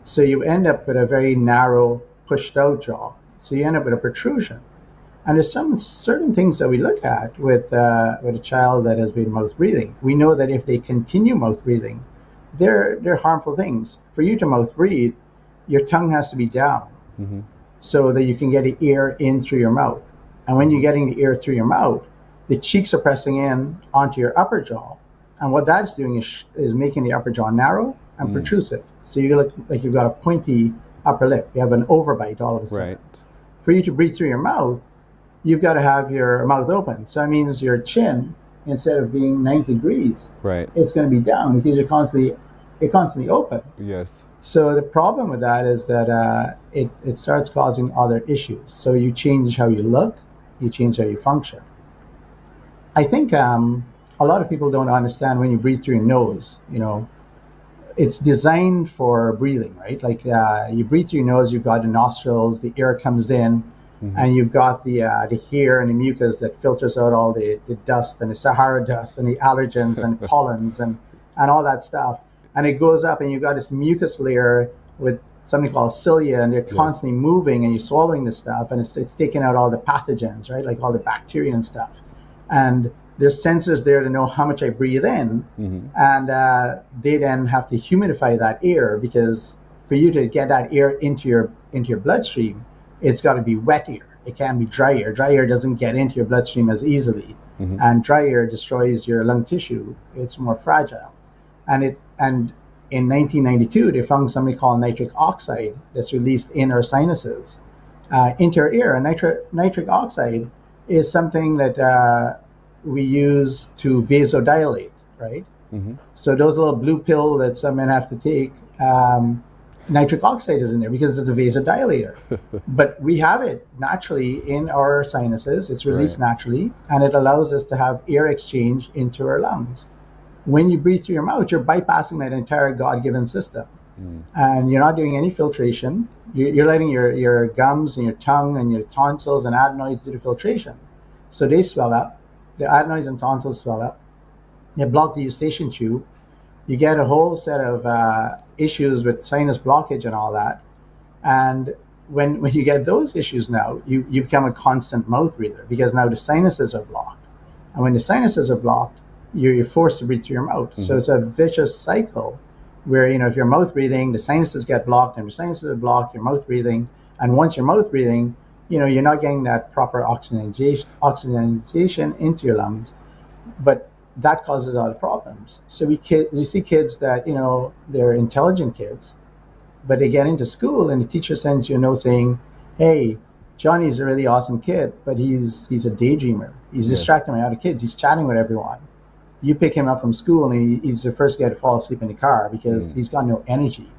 So you end up with a very narrow, pushed out jaw. So you end up with a protrusion. And there's some certain things that we look at with a child that has been mouth breathing. We know that if they continue mouth breathing, they're harmful things. For you to mouth breathe, your tongue has to be down so that you can get the air in through your mouth. And when you're getting the air through your mouth, the cheeks are pressing in onto your upper jaw. And what that's doing is making the upper jaw narrow and protrusive. So you look like you've got a pointy upper lip. You have an overbite all of a sudden. Right. For you to breathe through your mouth, you've got to have your mouth open. So that means your chin, instead of being 90 degrees, Right. it's going to be down because you're constantly open. Yes. So the problem with that is that it starts causing other issues. So you change how you look, you change how you function. I think a lot of people don't understand when you breathe through your nose, it's designed for breathing, right? Like you breathe through your nose, you've got the nostrils, the air comes in, and you've got the hair and the mucus that filters out all the dust and the Sahara dust and the allergens and pollens and all that stuff. And it goes up and you've got this mucus layer with something called cilia, and they're constantly moving, and you're swallowing this stuff, and it's taking out all the pathogens, right? Like all the bacteria and stuff. And there's sensors there to know how much I breathe in, and they then have to humidify that air, because for you to get that air into your bloodstream, it's got to be wet air. It can't be dry air. Dry air doesn't get into your bloodstream as easily, and dry air destroys your lung tissue. It's more fragile, and in 1992 they found something called nitric oxide that's released in our sinuses into our ear. And nitric oxide is something that we use to vasodilate, right? So those little blue pill that some men have to take, nitric oxide is in there because it's a vasodilator. But we have it naturally in our sinuses. It's released naturally, and it allows us to have air exchange into our lungs. When you breathe through your mouth, you're bypassing that entire God-given system. And you're not doing any filtration. You're letting your gums and your tongue and your tonsils and adenoids do the filtration. So they swell up. The adenoids and tonsils swell up. They block the eustachian tube. You get a whole set of issues with sinus blockage and all that. And when you get those issues now, you become a constant mouth breather, because now the sinuses are blocked. And when the sinuses are blocked, you're forced to breathe through your mouth. So it's a vicious cycle where, if you're mouth breathing, the sinuses get blocked, and the sinuses are blocked, you're mouth breathing. And once you're mouth breathing, you're not getting that proper oxygenation into your lungs, but that causes a lot of problems. So we see kids that, they're intelligent kids, but they get into school and the teacher sends you a note saying, hey, Johnny's a really awesome kid, but he's a daydreamer. He's distracting my other kids. He's chatting with everyone. You pick him up from school and he's the first guy to fall asleep in the car because he's got no energy.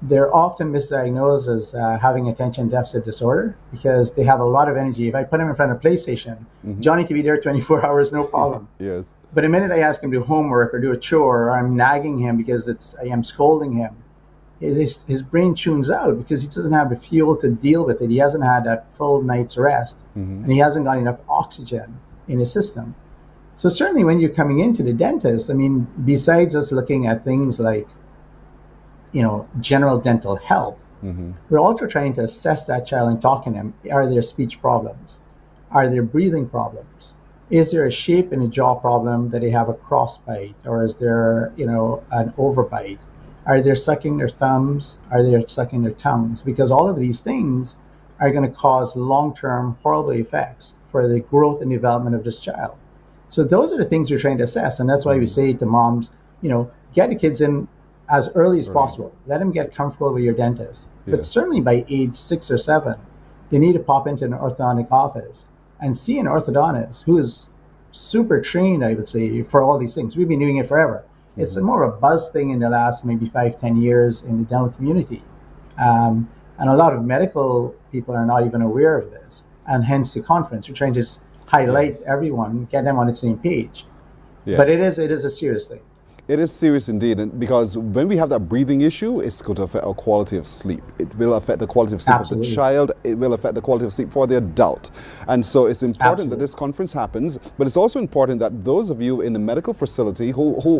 They're often misdiagnosed as having attention deficit disorder because they have a lot of energy. If I put him in front of a PlayStation, Johnny can be there 24 hours, no problem. Yes. But the minute I ask him to do homework or do a chore, or I'm nagging him because I am scolding him, his brain tunes out because he doesn't have the fuel to deal with it. He hasn't had that full night's rest, and he hasn't got enough oxygen in his system. So certainly when you're coming into the dentist, besides us looking at things like, general dental health, we're also trying to assess that child and talking to them. Are there speech problems? Are there breathing problems? Is there a shape in the jaw problem that they have a crossbite? Or is there, an overbite? Are they sucking their thumbs? Are they sucking their tongues? Because all of these things are going to cause long-term horrible effects for the growth and development of this child. So those are the things we're trying to assess. And that's why we say to moms, get the kids in as early as possible. Let them get comfortable with your dentist. But certainly by age 6 or 7, they need to pop into an orthodontic office and see an orthodontist who is super trained, I would say, for all these things. We've been doing it forever. It's more of a buzz thing in the last maybe 5-10 years in the dental community. And a lot of medical people are not even aware of this. And hence the conference. We're trying to highlight everyone, get them on the same page. Yeah. But it is a serious thing. It is serious indeed, and because when we have that breathing issue, it's going to affect our quality of sleep. It will affect the quality of sleep of the child. It will affect the quality of sleep for the adult. And so it's important that this conference happens, but it's also important that those of you in the medical facility,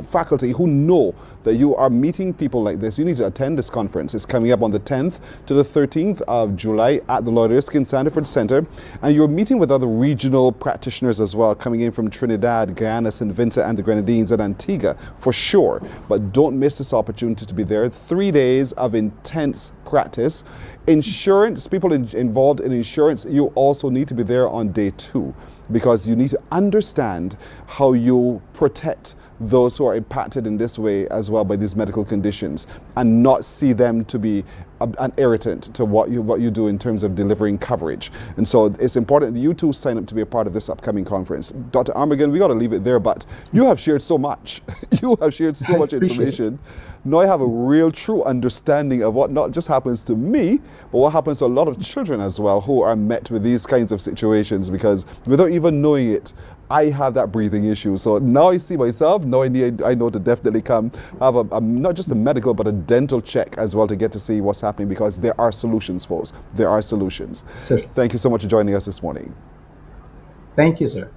faculty who know that you are meeting people like this, you need to attend this conference. It's coming up on the 10th to the 13th of July at the Lord Erskine Sandiford Center, and you're meeting with other regional practitioners as well, coming in from Trinidad, Guyana, St. Vincent and the Grenadines, and Antigua, for sure. But don't miss this opportunity to be there. 3 days of intense practice. Insurance, people involved in insurance, you also need to be there on day 2, because you need to understand how you protect those who are impacted in this way as well by these medical conditions, and not see them to be an irritant to what you do in terms of delivering coverage. And so it's important that you too sign up to be a part of this upcoming conference. Dr. Armagan, we got to leave it there, but you have shared so much. You have shared so much information. Now I have a real true understanding of what not just happens to me, but what happens to a lot of children as well who are met with these kinds of situations, because without even knowing it, I have that breathing issue. So now I see myself, now I know to definitely come have a not just a medical but a dental check as well, to get to see what's happening, because there are solutions, folks. There are solutions. Sir. Thank you so much for joining us this morning. Thank you, sir.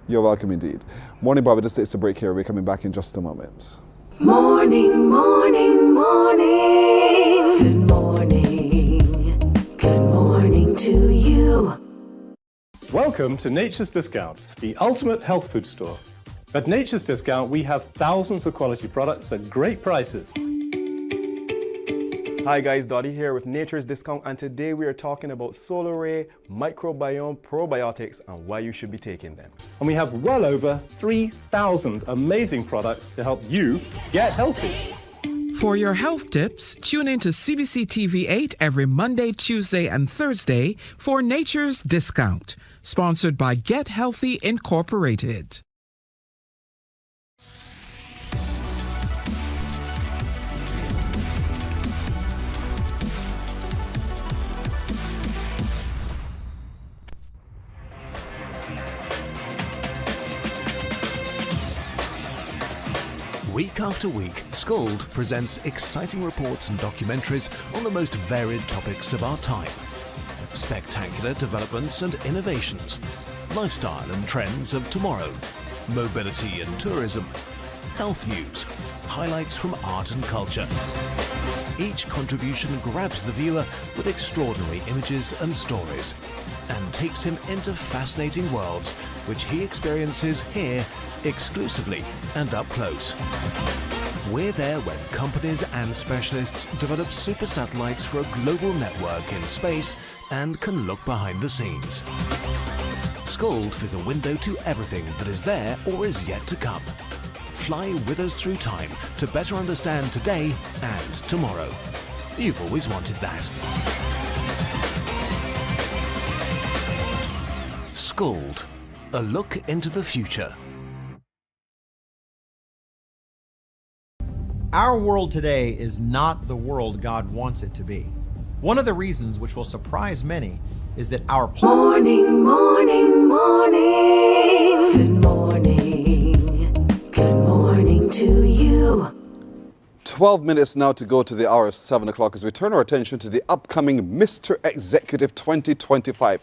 You're welcome indeed. Morning Barbados takes a break here. We're coming back in just a moment. Morning, morning, morning. Good morning. Good morning to you. Welcome to Nature's Discount, the ultimate health food store. At Nature's Discount, we have thousands of quality products at great prices. Hi guys, Dottie here with Nature's Discount, and today we are talking about solar ray, microbiome, probiotics, and why you should be taking them. And we have well over 3,000 amazing products to help you get healthy. For your health tips, tune in to CBC TV 8 every Monday, Tuesday, and Thursday for Nature's Discount, sponsored by Get Healthy Incorporated. Week after week, Scold presents exciting reports and documentaries on the most varied topics of our time. Spectacular developments and innovations, lifestyle and trends of tomorrow, mobility and tourism, health news, highlights from art and culture. Each contribution grabs the viewer with extraordinary images and stories, and takes him into fascinating worlds which he experiences here exclusively and up close. We're there when companies and specialists develop super satellites for a global network in space and can look behind the scenes. Scold is a window to everything that is there or is yet to come. Fly with us through time to better understand today and tomorrow. You've always wanted that. Scold, a look into the future. Our world today is not the world God wants it to be. One of the reasons which will surprise many is that our Morning, morning, morning. Good morning. Good morning to you. 12 minutes now to go to the hour of 7 o'clock as we turn our attention to the upcoming Mr. Executive 2025.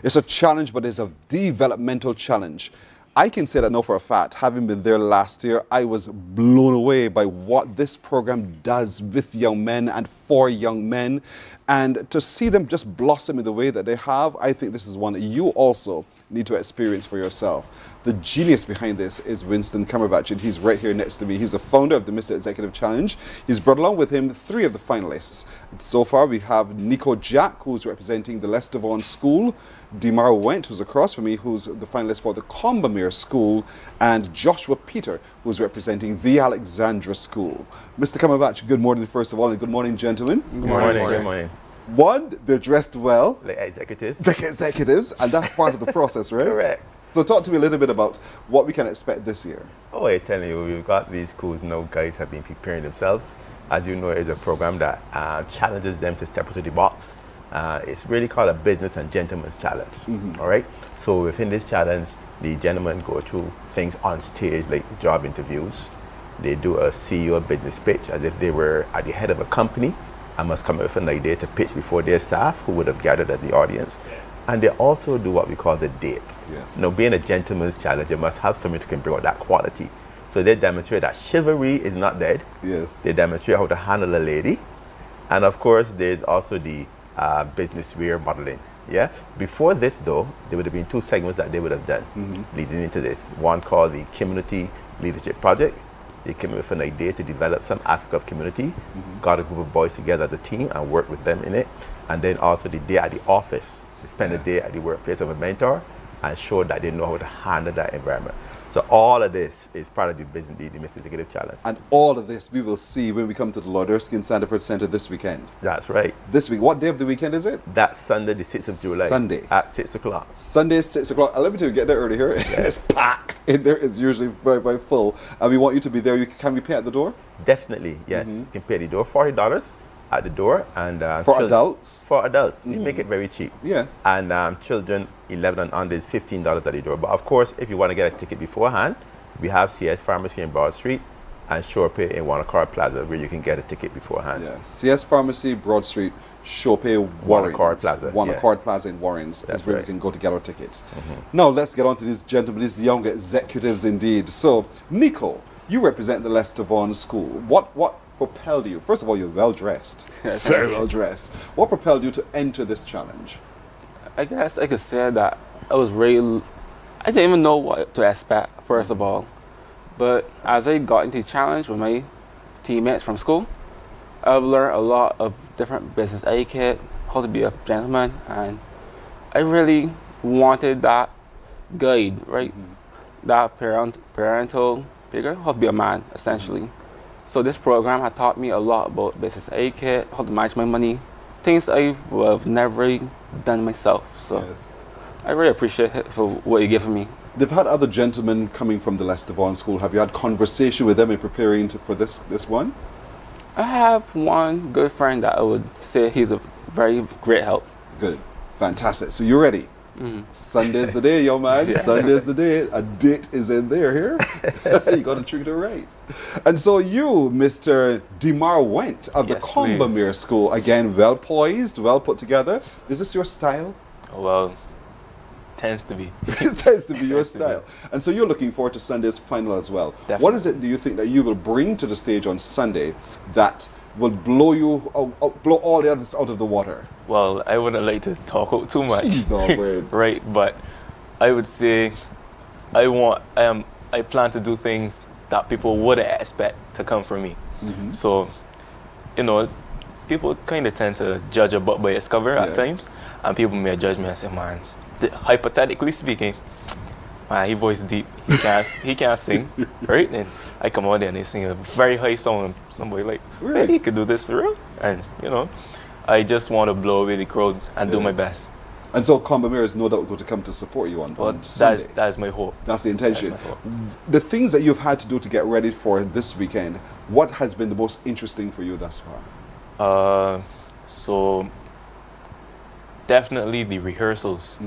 It's a challenge, but it's a developmental challenge. I can say that now for a fact. Having been there last year, I was blown away by what this program does with young men and for young men. And to see them just blossom in the way that they have, I think this is one that you also need to experience for yourself. The genius behind this is Winston Cumberbatch, and he's right here next to me. He's the founder of the Mr. Executive Challenge. He's brought along with him 3 of the finalists. So far, we have Nico Jack, who's representing the Lester Vaughan School, Demar Went, who's across from me, who's the finalist for the Combermere School, and Joshua Peter, who's representing the Alexandra School. Mr. Cumberbatch, good morning, first of all, and good morning, gentlemen. Good morning. Good morning. One, they're dressed well. Like executives. Like executives, and that's part of the process, right? Correct. So talk to me a little bit about what we can expect this year. Oh, I tell you, we've got these schools now, guys have been preparing themselves. As you know, it's a program that challenges them to step into the box It's really called a business and gentleman's challenge. All right. So within this challenge, the gentlemen go through things on stage like job interviews. They do a CEO business pitch as if they were at the head of a company and must come up with an idea to pitch before their staff who would have gathered as the audience. And they also do what we call the date. Yes. Now, being a gentleman's challenge, you must have somebody who can bring out that quality. So they demonstrate that chivalry is not dead. Yes. They demonstrate how to handle a lady. And of course, there's also the business wear modeling. Yeah. Before this, though, there would have been 2 segments that they would have done leading into this. One called the Community Leadership Project. They came up with an idea to develop some aspect of community, got a group of boys together as a team and worked with them in it. And then also the day at the office. They spend a day at the workplace of a mentor and show that they know how to handle that environment. So all of this is part of the business, the Mr. Executive Challenge. And all of this we will see when we come to the Lord Erskine Sandiford Centre this weekend. That's right. This week. What day of the weekend is it? That's Sunday, the 6th of July. Sunday. At 6 o'clock. Sunday, 6 o'clock. Let me tell you, get there early here. It's packed in there. It's usually very, very full. And we want you to be there. Can we pay at the door? Definitely, yes. You can pay at the door, $40 at the door. And for adults? For adults. We make it very cheap. Yeah. And children 11 and under is $15 at the door. But of course, if you want to get a ticket beforehand, we have CS Pharmacy in Broad Street and ShorePay in Wanaccord Plaza where you can get a ticket beforehand. Yeah. CS Pharmacy, Broad Street, ShorePay, Warrens. Wanaccord Plaza. Wanaccord Plaza in Warrens. That's is where right. you can go to get our tickets. Now let's get on to these gentlemen, these young executives indeed. So, Nico, you represent the Leicester Vaughan School. What propelled you? First of all, you're well dressed. Very well dressed. What propelled you to enter this challenge? I guess I could say that I was really, I didn't even know what to expect, first of all. But as I got into the challenge with my teammates from school, I've learned a lot of different business etiquette, how to be a gentleman, and I really wanted that guide, right? That parental figure, how to be a man, essentially. So this program had taught me a lot about business etiquette, how to manage my money, things I would have never done myself. So I really appreciate it for what you're giving me. They've had other gentlemen coming from the Leicester Vaughan School. Have you had conversation with them in preparing for this one? I have one good friend that I would say he's a very great help. Good. Fantastic. So you're ready? Sunday's the day, yo man. Sunday's the day. A date is in there here. You got to treat it right. And so you, Mr. Demar Went of the Combermere School, again, well poised, well put together. Is this your style? Well, tends to be. It tends to be your style. And so you're looking forward to Sunday's final as well. Definitely. What is it, do you think, that you will bring to the stage on Sunday that will blow all the others out of the water? Well, I wouldn't like to talk out too much. Jeez, all right. Right, but I would say I plan to do things that people wouldn't expect to come from me. So, people kind of tend to judge a book by its cover at times, and people may judge me and say, man, hypothetically speaking, man, he voice deep, he can't sing, right? And I come out there and they sing a very high song, and somebody like, really? He could do this for real? And I just want to blow away the crowd and do my best. And so Combermere is no doubt going to come to support you on Sunday. That is my hope. That's the intention. The things that you've had to do to get ready for this weekend, what has been the most interesting for you thus far? So definitely the rehearsals.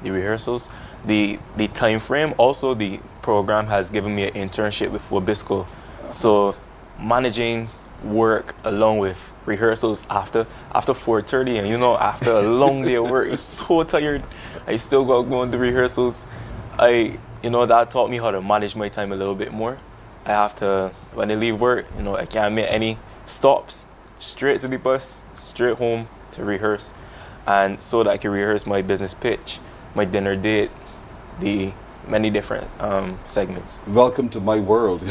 The rehearsals, the time frame. Also, the program has given me an internship with Wabisco. So managing work along with rehearsals after 4:30, and after a long day of work, you're so tired. I still got going to rehearsals. That taught me how to manage my time a little bit more. I have to, when I leave work, I can't make any stops. Straight to the bus, straight home to rehearse, and so that I can rehearse my business pitch, my dinner date, the many different segments. Welcome to my world.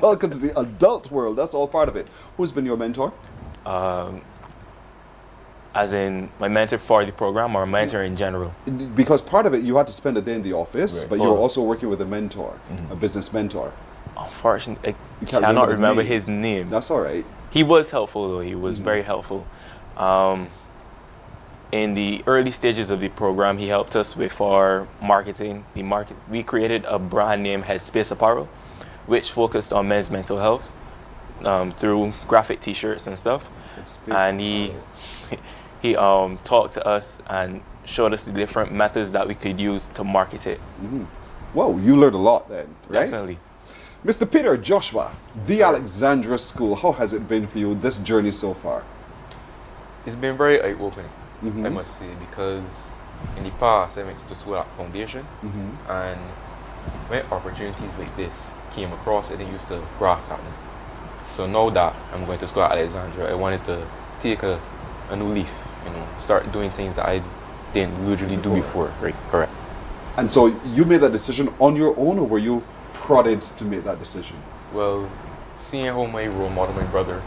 Welcome to the adult world. That's all part of it. Who's been your mentor? As in my mentor for the program, or a mentor in general? Because part of it, you had to spend a day in the office, but you were also working with a mentor, a business mentor. Unfortunately, I cannot remember his name. That's all right. He was helpful, though. He was very helpful. In the early stages of the program, he helped us with our marketing. We created a brand named Headspace Apparel, which focused on men's mental health through graphic T-shirts and stuff. And he talked to us and showed us the different methods that we could use to market it. Well, you learned a lot then, right? Definitely. Mr. Peter Joshua, the Alexandra School, how has it been for you, this journey so far? It's been very eye-opening, I must say, because in the past I went to school at Foundation, and when opportunities like this came across, I didn't used to grasp at them. So now that I'm going to school at Alexandra, I wanted to take a new leaf, start doing things that I didn't usually do before, right? Correct. And so you made that decision on your own, or were you prodded to make that decision? Well, seeing how my role model, my brother,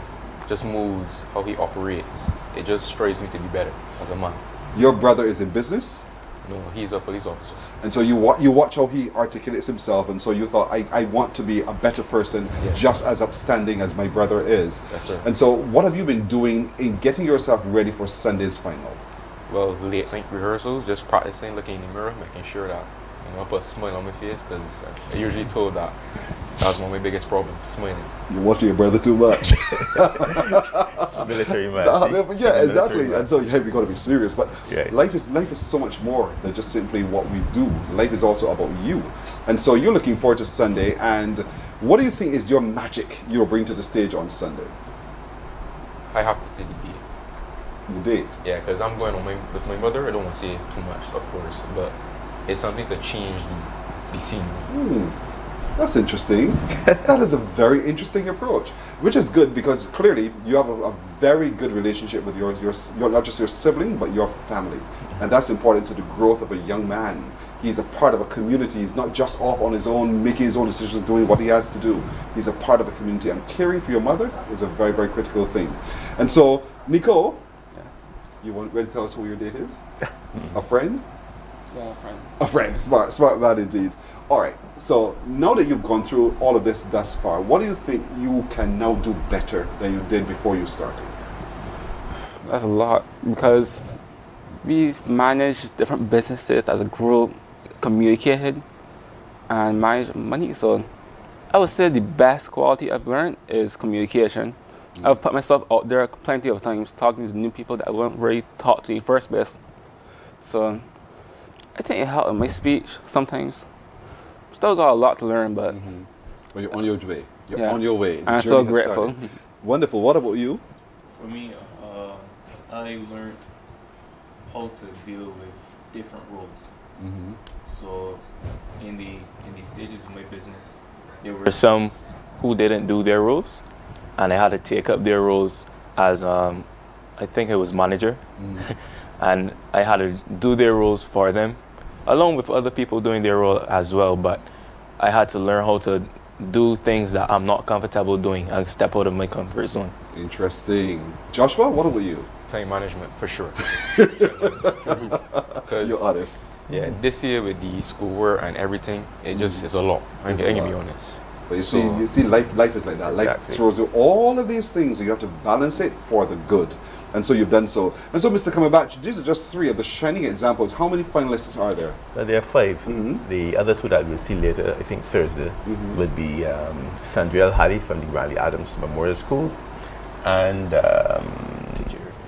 just moves, how he operates, it just strives me to be better as a man. Your brother is in business? No, he's a police officer. And so you watch how he articulates himself, and so you thought, I want to be a better person, just as upstanding as my brother is. Yes, sir. And so what have you been doing in getting yourself ready for Sunday's final? Well, late night rehearsals, just practicing, looking in the mirror, making sure that I put a smile on my face, because I usually told that that's one of my biggest problems, smiling. You're watching your brother too much. Military man. Yeah, exactly. Man. And so we got to be serious. But life is so much more than just simply what we do. Life is also about you. And so you're looking forward to Sunday. And what do you think is your magic you'll bring to the stage on Sunday? I have to say the date. The date? Yeah, because I'm going on with my mother. I don't want to say too much, of course, but it's something to change the scene. That's interesting. That is a very interesting approach, which is good because clearly you have a very good relationship with your not just your sibling, but your family. And that's important to the growth of a young man. He's a part of a community. He's not just off on his own, making his own decisions, doing what he has to do. He's a part of a community. And caring for your mother is a very, very critical thing. And so, Nico, you want to tell us who your date is? A friend? Yeah, a friend. A friend. Smart man indeed. All right. So now that you've gone through all of this thus far, what do you think you can now do better than you did before you started? That's a lot, because we manage different businesses as a group, communicated, and manage money. So I would say the best quality I've learned is communication. I've put myself out there plenty of times talking to new people that weren't really taught to me first best. So I think it helped in my speech sometimes. Still got a lot to learn, but well, you're on your way. You're on your way. I'm so grateful. Wonderful. What about you? For me, I learned how to deal with different roles. So in the stages of my business, there were some who didn't do their roles, and I had to take up their roles as I think it was manager, and I had to do their roles for them, along with other people doing their role as well. But I had to learn how to do things that I'm not comfortable doing and step out of my comfort zone. Interesting. Joshua, what about you? Time management, for sure. You're honest. Yeah, this year with the schoolwork and everything, it just is a lot. I'm going to be honest. But you see, life is like that. Life throws you all of these things, and you have to balance it for the good. And so you've done so. And so, Mr. Kamabach, these are just three of the shining examples. How many finalists are there? There are 5. The other 2 that we'll see later, I think Thursday, would be Sandriel Halley from the Riley Adams Memorial School and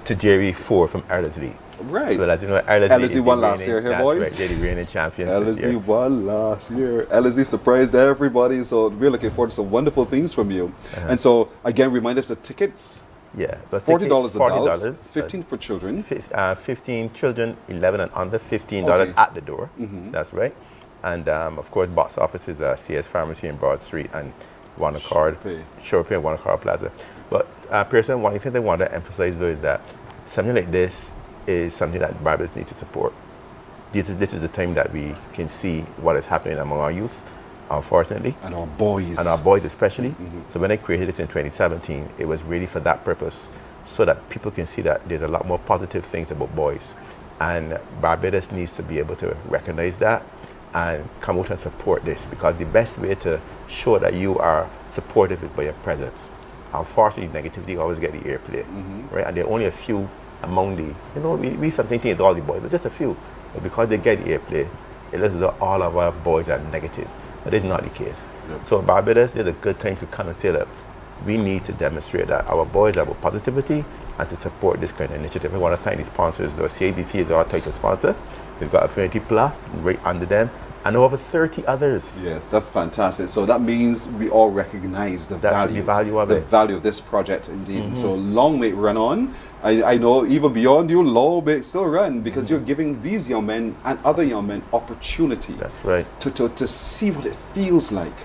Tajiri 4 from Erlesley. Right. Well, as you know, Erlesley won last year here, boys. Right, they're the reigning champions. Erlesley won last year. Erlesley surprised everybody, so we're looking forward to some wonderful things from you. And so, again, remind us the tickets. Yeah, but $40 adults, 15 for children. 15 children, 11 and under, $15 at the door. That's right. And of course, box office is CS Pharmacy in Broad Street and Wanacard, Shorepay and Wanacard Plaza. But personally, one thing I want to emphasize though is that something like this is something that Barbados needs to support. This is the time that we can see what is happening among our youth, unfortunately. And our boys. And our boys especially. So when I created this in 2017, it was really for that purpose, so that people can see that there's a lot more positive things about boys. And Barbados needs to be able to recognize that and come out and support this, because the best way to show that you are supportive is by your presence. Unfortunately, negativity always get the airplay, right? And there are only a few among the, we sometimes think it's all the boys, but just a few. But because they get the airplay, it looks as though all of our boys are negative. But it's not the case. So Barbados is a good time to come and say that we need to demonstrate that our boys are about positivity and to support this kind of initiative. I want to thank the sponsors. The CBC is our title sponsor. We've got Affinity Plus right under them, and over 30 others. Yes, that's fantastic. So that means we all recognize the value of this project, indeed. And so long may it run on. I know even beyond you, long may it still run, because you're giving these young men and other young men opportunity. That's right. To see what it feels like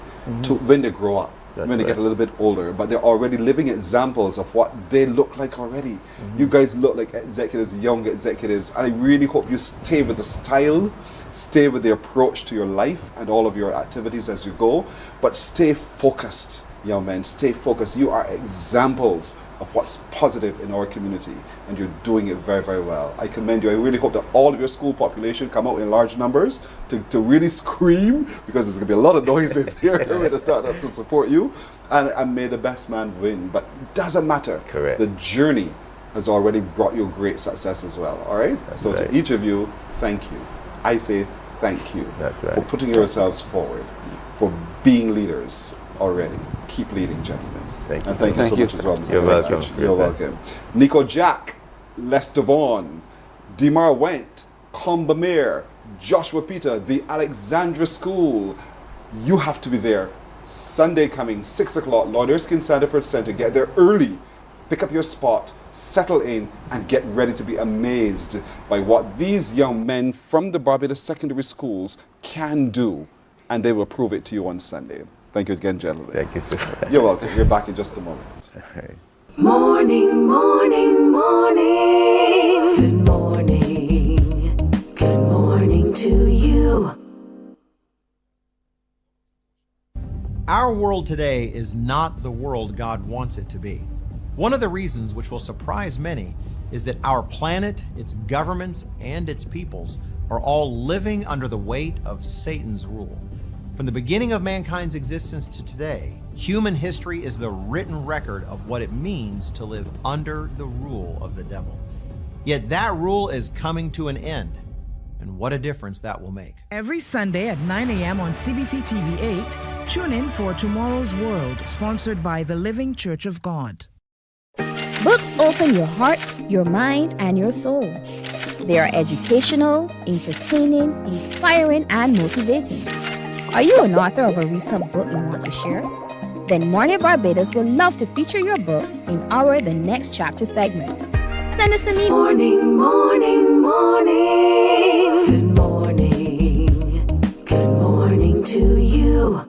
to when they grow up. When they get a little bit older, but they're already living examples of what they look like already. You guys look like executives, young executives, and I really hope you stay with the style, stay with the approach to your life and all of your activities as you go, but stay focused, young men, stay focused. You are examples of what's positive in our community, and you're doing it very, very well. I commend you. I really hope that all of your school population come out in large numbers to really scream, because there's going to be a lot of noise in here to start up to support you, and may the best man win. But it doesn't matter. Correct. The journey has already brought you great success as well, all right? So to each of you, thank you. I say thank you for putting yourselves forward, for being leaders already. Keep leading, gentlemen. Thank you. And thank you so much as well, Mr. You're welcome. You're welcome. Nico Jack, Lester Vaughan, Demar Went, Combamere, Joshua Peter, the Alexandra School. You have to be there. Sunday coming, 6 o'clock, Lord Erskine Sandiford Center. Get there early. Pick up your spot, settle in, and get ready to be amazed by what these young men from the Barbados secondary schools can do. And they will prove it to you on Sunday. Thank you again, gentlemen. Thank you, sir. You're welcome. We're back in just a moment. Morning, morning, morning. Good morning. Good morning to you. Our world today is not the world God wants it to be. One of the reasons which will surprise many is that our planet, its governments, and its peoples are all living under the weight of Satan's rule. From the beginning of mankind's existence to today, human history is the written record of what it means to live under the rule of the devil. Yet that rule is coming to an end, and what a difference that will make. Every Sunday at 9 a.m. on CBC TV 8, tune in for Tomorrow's World, sponsored by the Living Church of God. Books open your heart, your mind, and your soul. They are educational, entertaining, inspiring, and motivating. Are you an author of a recent book you want to share? Then Mornin Barbados would love to feature your book in our The Next Chapter segment. Send us an email. Morning, morning, morning. Good morning. Good morning to you.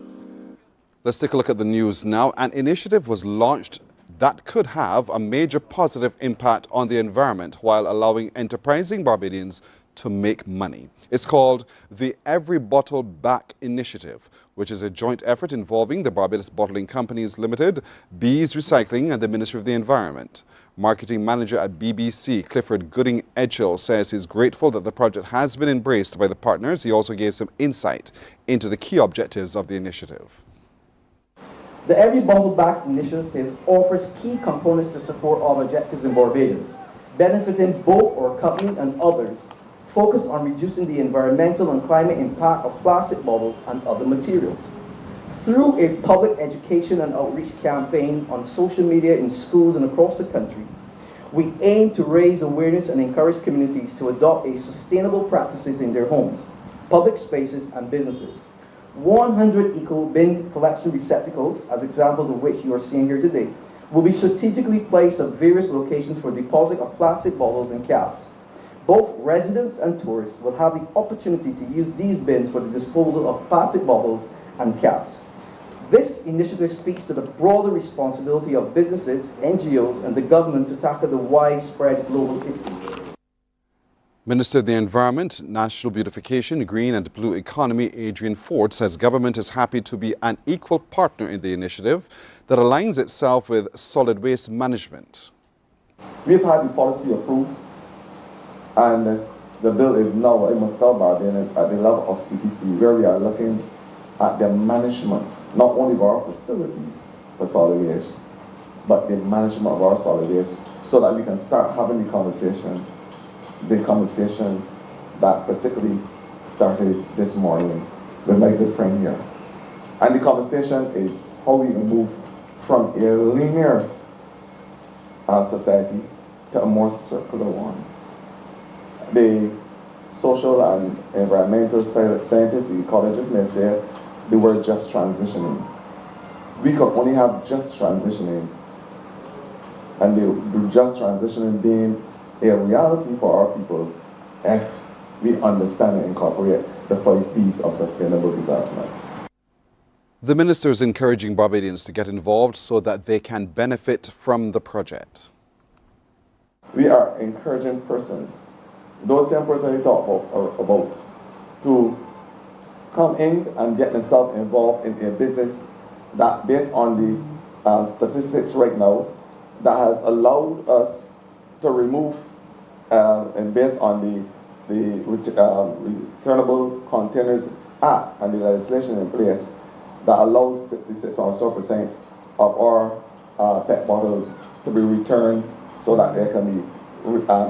Let's take a look at the news now. An initiative was launched that could have a major positive impact on the environment while allowing enterprising Barbadians to make money. It's called the Every Bottle Back Initiative, which is a joint effort involving the Barbados Bottling Companies Limited, Bees Recycling, and the Ministry of the Environment. Marketing manager at BBC, Clifford Gooding-Edghill, says he's grateful that the project has been embraced by the partners. He also gave some insight into the key objectives of the initiative. The Every Bottle Back Initiative offers key components to support our objectives in Barbados, benefiting both our company and others. Focus on reducing the environmental and climate impact of plastic bottles and other materials. Through a public education and outreach campaign on social media in schools and across the country, we aim to raise awareness and encourage communities to adopt sustainable practices in their homes, public spaces, and businesses. 100 eco-bin collection receptacles, as examples of which you are seeing here today, will be strategically placed at various locations for deposit of plastic bottles and caps. Both residents and tourists will have the opportunity to use these bins for the disposal of plastic bottles and caps. This initiative speaks to the broader responsibility of businesses, NGOs, and the government to tackle the widespread global issue. Minister of the Environment, National Beautification, Green and Blue Economy, Adrian Ford, says government is happy to be an equal partner in the initiative that aligns itself with solid waste management. We've had the policy approved, and the bill is now in Muscat Barbados at the level of CBC, where we are looking at the management, not only of our facilities for solid waste, but the management of our solid waste, so that we can start having the conversation that particularly started this morning with my good friend here. And the conversation is how we can move from a linear society to a more circular one. The social and environmental scientists, the ecologists may say the word just transitioning. We could only have just transitioning, and the just transitioning being a reality for our people if we understand and incorporate the 5 P's of sustainable development. The minister is encouraging Barbadians to get involved so that they can benefit from the project. We are encouraging persons, those same persons we talk about, to come in and get themselves involved in a business that, based on the statistics right now, that has allowed us to remove, and based on the Returnable Containers Act and the legislation in place, that allows 66 or so % of our PET bottles to be returned so that they can be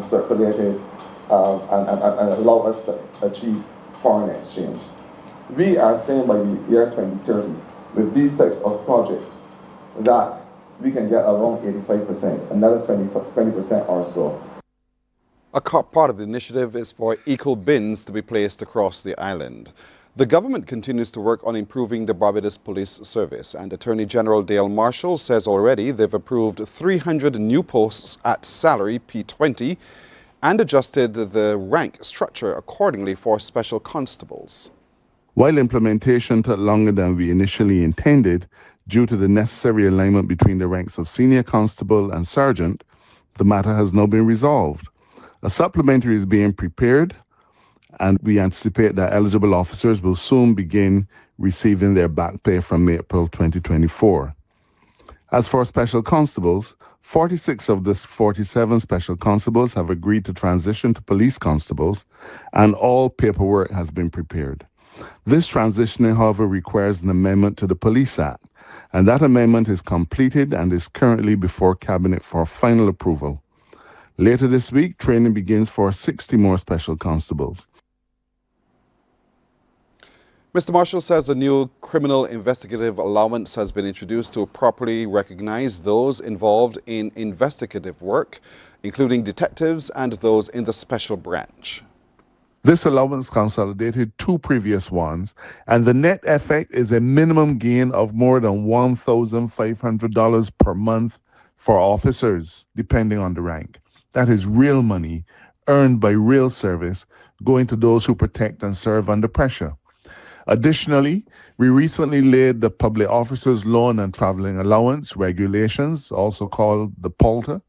circulated and allow us to achieve foreign exchange. We are saying by the year 2030, with these types of projects, that we can get around 85%, another 20% or so. A part of the initiative is for eco bins to be placed across the island. The government continues to work on improving the Barbados Police Service, and Attorney General Dale Marshall says already they've approved 300 new posts at salary P20 and adjusted the rank structure accordingly for special constables. While implementation took longer than we initially intended due to the necessary alignment between the ranks of senior constable and sergeant, the matter has now been resolved. A supplementary is being prepared, and we anticipate that eligible officers will soon begin receiving their back pay from April 2024. As for special constables, 46 of the 47 special constables have agreed to transition to police constables, and all paperwork has been prepared. This transitioning, however, requires an amendment to the Police Act, and that amendment is completed and is currently before Cabinet for final approval. Later this week, training begins for 60 more special constables. Mr. Marshall says a new criminal investigative allowance has been introduced to properly recognize those involved in investigative work, including detectives and those in the special branch. This allowance consolidated 2 previous ones, and the net effect is a minimum gain of more than $1,500 per month for officers, depending on the rank. That is real money earned by real service going to those who protect and serve under pressure. Additionally, we recently laid the Public Officers Loan and Traveling Allowance regulations, also called the POLTA,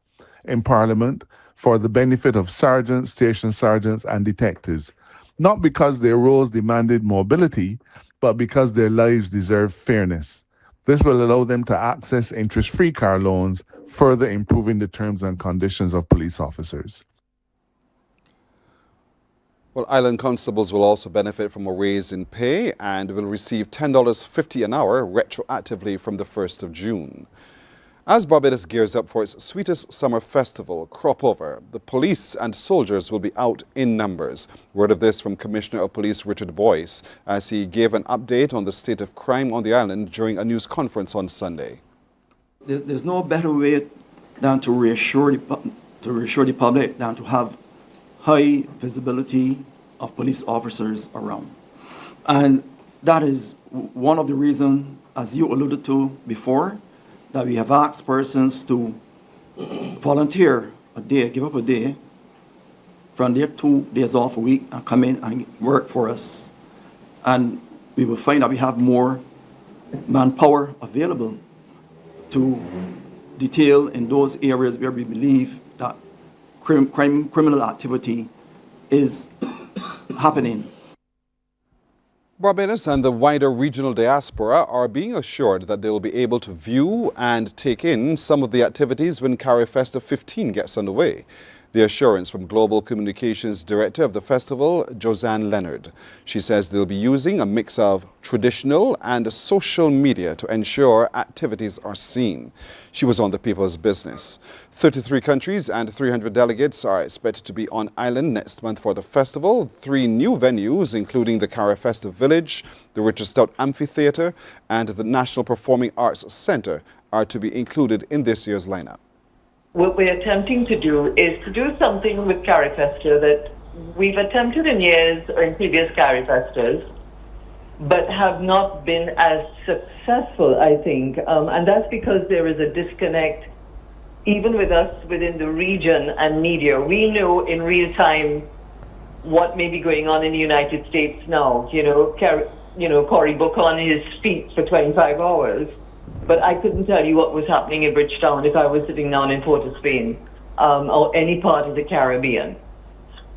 in Parliament for the benefit of sergeants, station sergeants, and detectives, not because their roles demanded mobility, but because their lives deserve fairness. This will allow them to access interest-free car loans, further improving the terms and conditions of police officers. Well, island constables will also benefit from a raise in pay and will receive $10.50 an hour retroactively from the 1st of June. As Barbados gears up for its sweetest summer festival, Crop Over, the police and soldiers will be out in numbers. Word of this from Commissioner of Police Richard Boyce as he gave an update on the state of crime on the island during a news conference on Sunday. There's no better way than to reassure the public than to have high visibility of police officers around. And that is one of the reasons, as you alluded to before, that we have asked persons to volunteer a day, give up a day from their 2 days off a week and come in and work for us. And we will find that we have more manpower available to detail in those areas where we believe that criminal activity is happening. Barbados and the wider regional diaspora are being assured that they will be able to view and take in some of the activities when Carifesta 15 gets underway. The assurance from Global Communications Director of the festival, Josanne Leonard. She says they'll be using a mix of traditional and social media to ensure activities are seen. She was on the People's Business. 33 countries and 300 delegates are expected to be on island next month for the festival. 3 new venues, including the Carifesta Village, the Richard Stout Amphitheatre, and the National Performing Arts Centre, are to be included in this year's lineup. what we're attempting to do is to do something with Carifesta that we've attempted in years or in previous Carifestas, but have not been as successful, I think. And that's because there is a disconnect even with us within the region and media. We know in real time what may be going on in the United States now. Cory Booker on his feet for 25 hours. But I couldn't tell you what was happening in Bridgetown if I was sitting down in Port of Spain or any part of the Caribbean.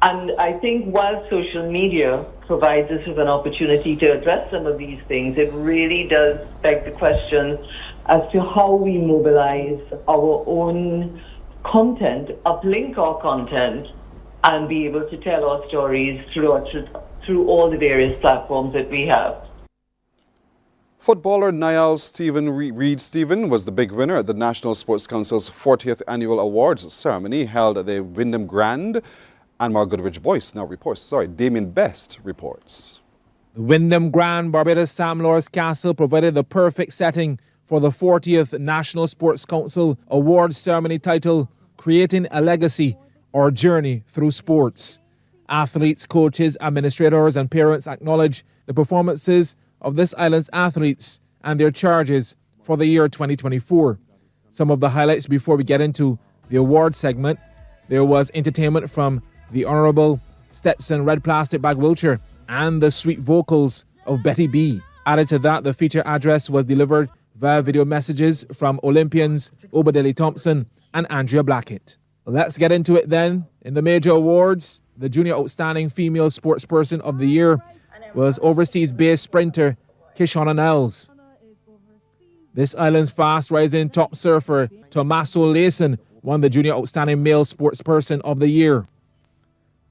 And I think while social media provides us with an opportunity to address some of these things, it really does beg the question as to how we mobilize our own content, uplink our content, and be able to tell our stories through all the various platforms that we have. Footballer Niall Reid Stephen was the big winner at the National Sports Council's 40th Annual Awards ceremony held at the Wyndham Grand. And Goodrich Boyce now reports. Damien Best reports. The Wyndham Grand Barbados Sam Lawrence Castle provided the perfect setting for the 40th National Sports Council Awards ceremony titled Creating a Legacy or Journey Through Sports. Athletes, coaches, administrators and parents acknowledge the performances of this island's athletes and their charges for the year 2024. Some of the highlights before we get into the award segment: there was entertainment from the Honourable Stetson Red Plastic Bag Wiltshire and the sweet vocals of Betty B. Added to that, the feature address was delivered via video messages from Olympians Obadeli Thompson and Andrea Blackett. Let's get into it then. In the major awards, the Junior Outstanding Female Sportsperson of the Year was overseas-based sprinter Kishonna Niles. This island's fast-rising top surfer Tommaso Layson won the Junior Outstanding Male Sportsperson of the Year.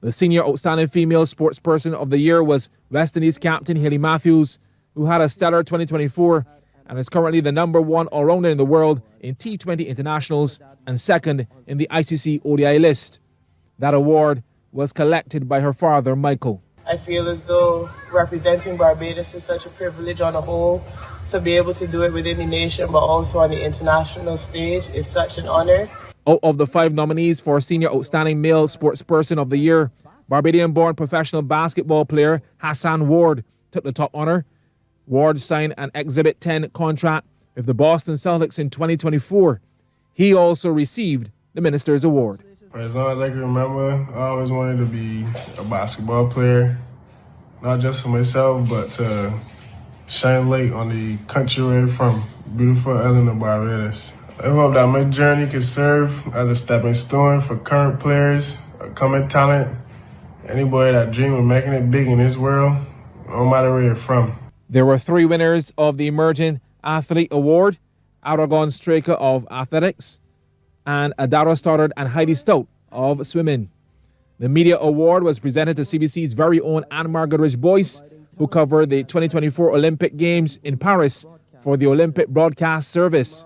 The Senior Outstanding Female Sportsperson of the Year was West Indies captain Hayley Matthews, who had a stellar 2024 and is currently the #1 all-rounder in the world in T20 internationals and second in the ICC ODI list. That award was collected by her father, Michael. I feel as though representing Barbados is such a privilege on a whole. To be able to do it within the nation but also on the international stage is such an honor. Out of the 5 nominees for Senior Outstanding Male Sportsperson of the Year, Barbadian-born professional basketball player Hassan Ward took the top honor. Ward signed an Exhibit 10 contract with the Boston Celtics in 2024. He also received the Minister's Award. For as long as I can remember, I always wanted to be a basketball player, not just for myself, but to shine light on the country where I'm from, beautiful island of Barbados. I hope that my journey can serve as a stepping stone for current players, upcoming talent, anybody that dreams of making it big in this world, no matter where you're from. There were 3 winners of the Emerging Athlete Award: Aragon Straker of Athletics, and Adara Stoddard and Heidi Stout of Swimming. The Media Award was presented to CBC's very own Anne Goodrich Boyce, who covered the 2024 Olympic Games in Paris for the Olympic Broadcast Service.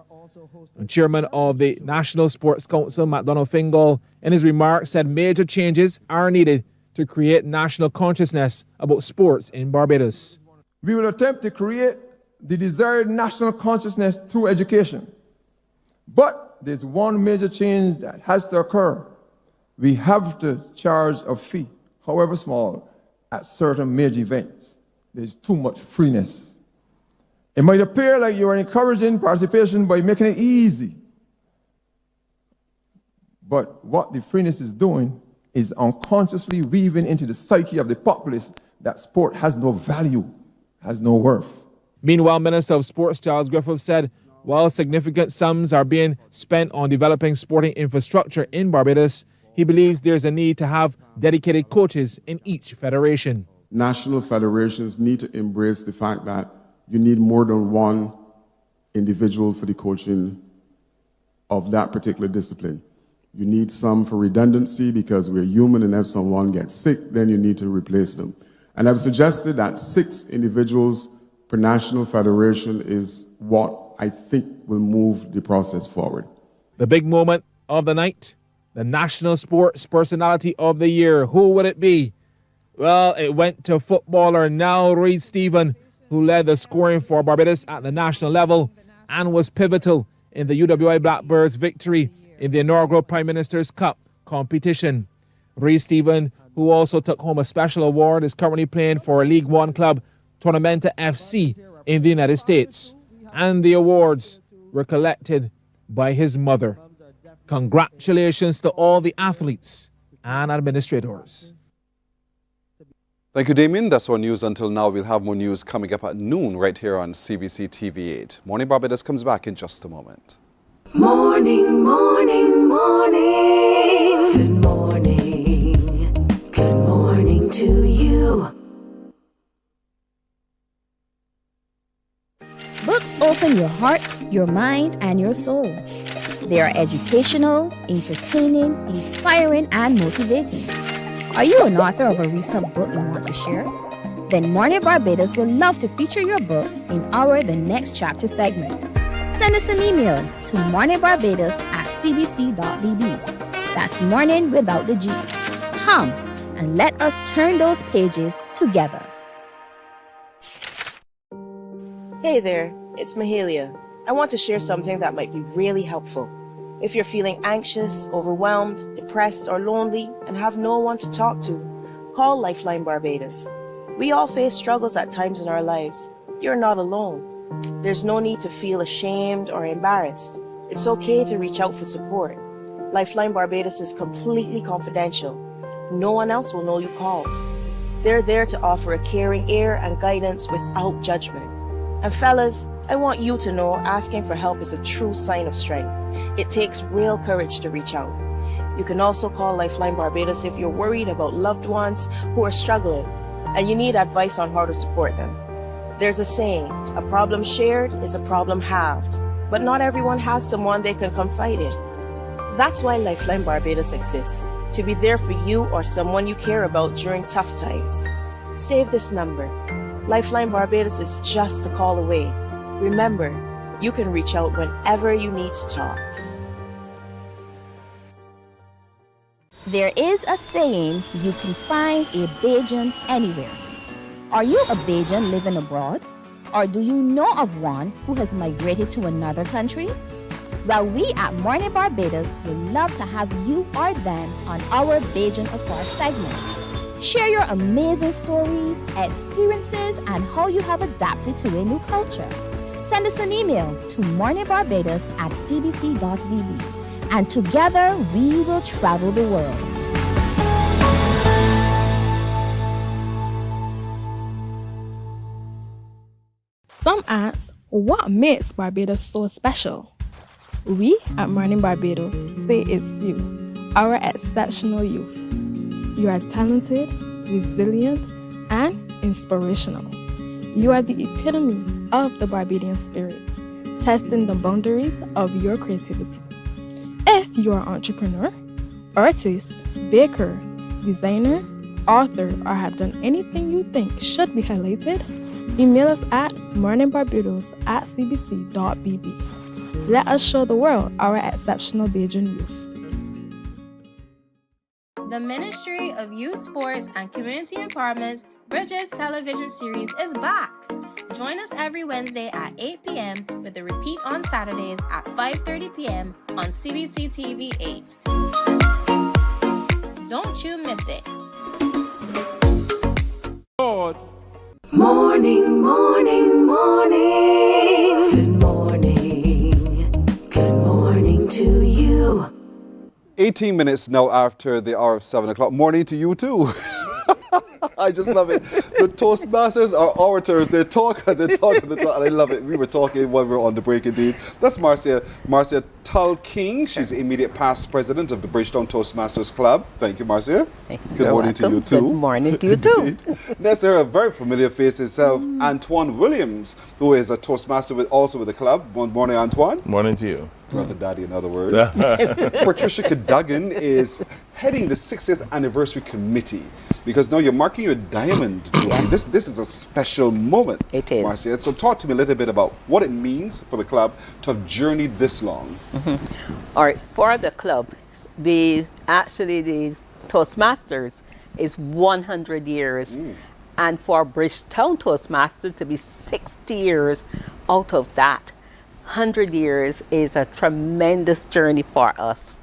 The chairman of the National Sports Council, MacDonald Fingal, in his remarks said major changes are needed to create national consciousness about sports in Barbados. We will attempt to create the desired national consciousness through education. But there's one major change that has to occur. We have to charge a fee, however small, at certain major events. There's too much freeness. It might appear like you are encouraging participation by making it easy. But what the freeness is doing is unconsciously weaving into the psyche of the populace that sport has no value, has no worth. Meanwhile, Minister of Sports Charles Griffith said while significant sums are being spent on developing sporting infrastructure in Barbados, he believes there's a need to have dedicated coaches in each federation. National federations need to embrace the fact that you need more than one individual for the coaching of that particular discipline. You need some for redundancy because we're human, and if someone gets sick, then you need to replace them. And I've suggested that 6 individuals per national federation is what I think will move the process forward. The big moment of the night, the National Sports Personality of the Year. Who would it be? Well, it went to footballer Niall Reid Stephen, who led the scoring for Barbados at the national level and was pivotal in the UWI Blackbirds' victory in the inaugural Prime Minister's Cup competition. Reece Stephen, who also took home a special award, is currently playing for a League One club, Tormenta FC, in the United States. And the awards were collected by his mother. Congratulations to all the athletes and administrators. Thank you, Damien. That's our news until now. We'll have more news coming up at noon right here on CBC TV8. Morning Barbados comes back in just a moment. Morning, morning, morning. Good morning. Good morning to you. Books open your heart, your mind, and your soul. They are educational, entertaining, inspiring, and motivating. Are you an author of a recent book you want to share? Then Mornin Barbados would love to feature your book in our The Next Chapter segment. Send us an email to morninbarbados@cbc.bb. That's morning without the G. Come and let us turn those pages together. Hey there, it's Mahalia. I want to share something that might be really helpful. If you're feeling anxious, overwhelmed, depressed, or lonely and have no one to talk to, call Lifeline Barbados. We all face struggles at times in our lives. You're not alone. There's no need to feel ashamed or embarrassed. It's okay to reach out for support. Lifeline Barbados is completely confidential. No one else will know you called. They're there to offer a caring ear and guidance without judgment. And fellas, I want you to know asking for help is a true sign of strength. It takes real courage to reach out. You can also call Lifeline Barbados if you're worried about loved ones who are struggling and you need advice on how to support them. There's a saying, a problem shared is a problem halved, but not everyone has someone they can confide in. That's why Lifeline Barbados exists, to be there for you or someone you care about during tough times. Save this number. Lifeline Barbados is just a call away. Remember, you can reach out whenever you need to talk. There is a saying, you can find a Bajan anywhere. Are you a Bajan living abroad? Or do you know of one who has migrated to another country? Well, we at Mornin Barbados would love to have you or them on our Bajan Affair segment. Share your amazing stories, experiences, and how you have adapted to a new culture. Send us an email to morninbarbados@cbc.bb, and together we will travel the world. Some ask, what makes Barbados so special? We at Mornin Barbados say it's you, our exceptional youth. You are talented, resilient, and inspirational. You are the epitome of the Barbadian spirit, testing the boundaries of your creativity. If you are an entrepreneur, artist, baker, designer, author, or have done anything you think should be highlighted, email us at morninbarbados@cbc.bb. Let us show the world our exceptional Bajan youth. The Ministry of Youth, Sports, and Community Empowerment's Bridges television series is back. Join us every Wednesday at 8 p.m. with a repeat on Saturdays at 5:30 p.m. on CBC TV 8. Don't you miss it. Morning, morning, morning. Good morning. Good morning to you. 18 minutes now after the hour of 7 o'clock. Morning to you too. I just love it. The Toastmasters are orators. They talk, and I love it. We were talking while we were on the break indeed. That's Marcia Tull King. She's the immediate past president of the Bridgetown Toastmasters Club. Thank you, Marcia. Good morning to you too. Good morning to you too. Next, there a very familiar face himself, Antoine Williams, who is a Toastmaster also with the club. Good morning, Antoine. Morning to you. Brother Daddy, in other words. Patricia Cadogan is heading the 60th anniversary committee, because now you're marking your diamond. Yes. This is a special moment. It is. Marcia. So talk to me a little bit about what it means for the club to have journeyed this long. All right, for the club, the Toastmasters is 100 years. And for Bridgetown Toastmasters to be 60 years out of that, 100 years is a tremendous journey for us.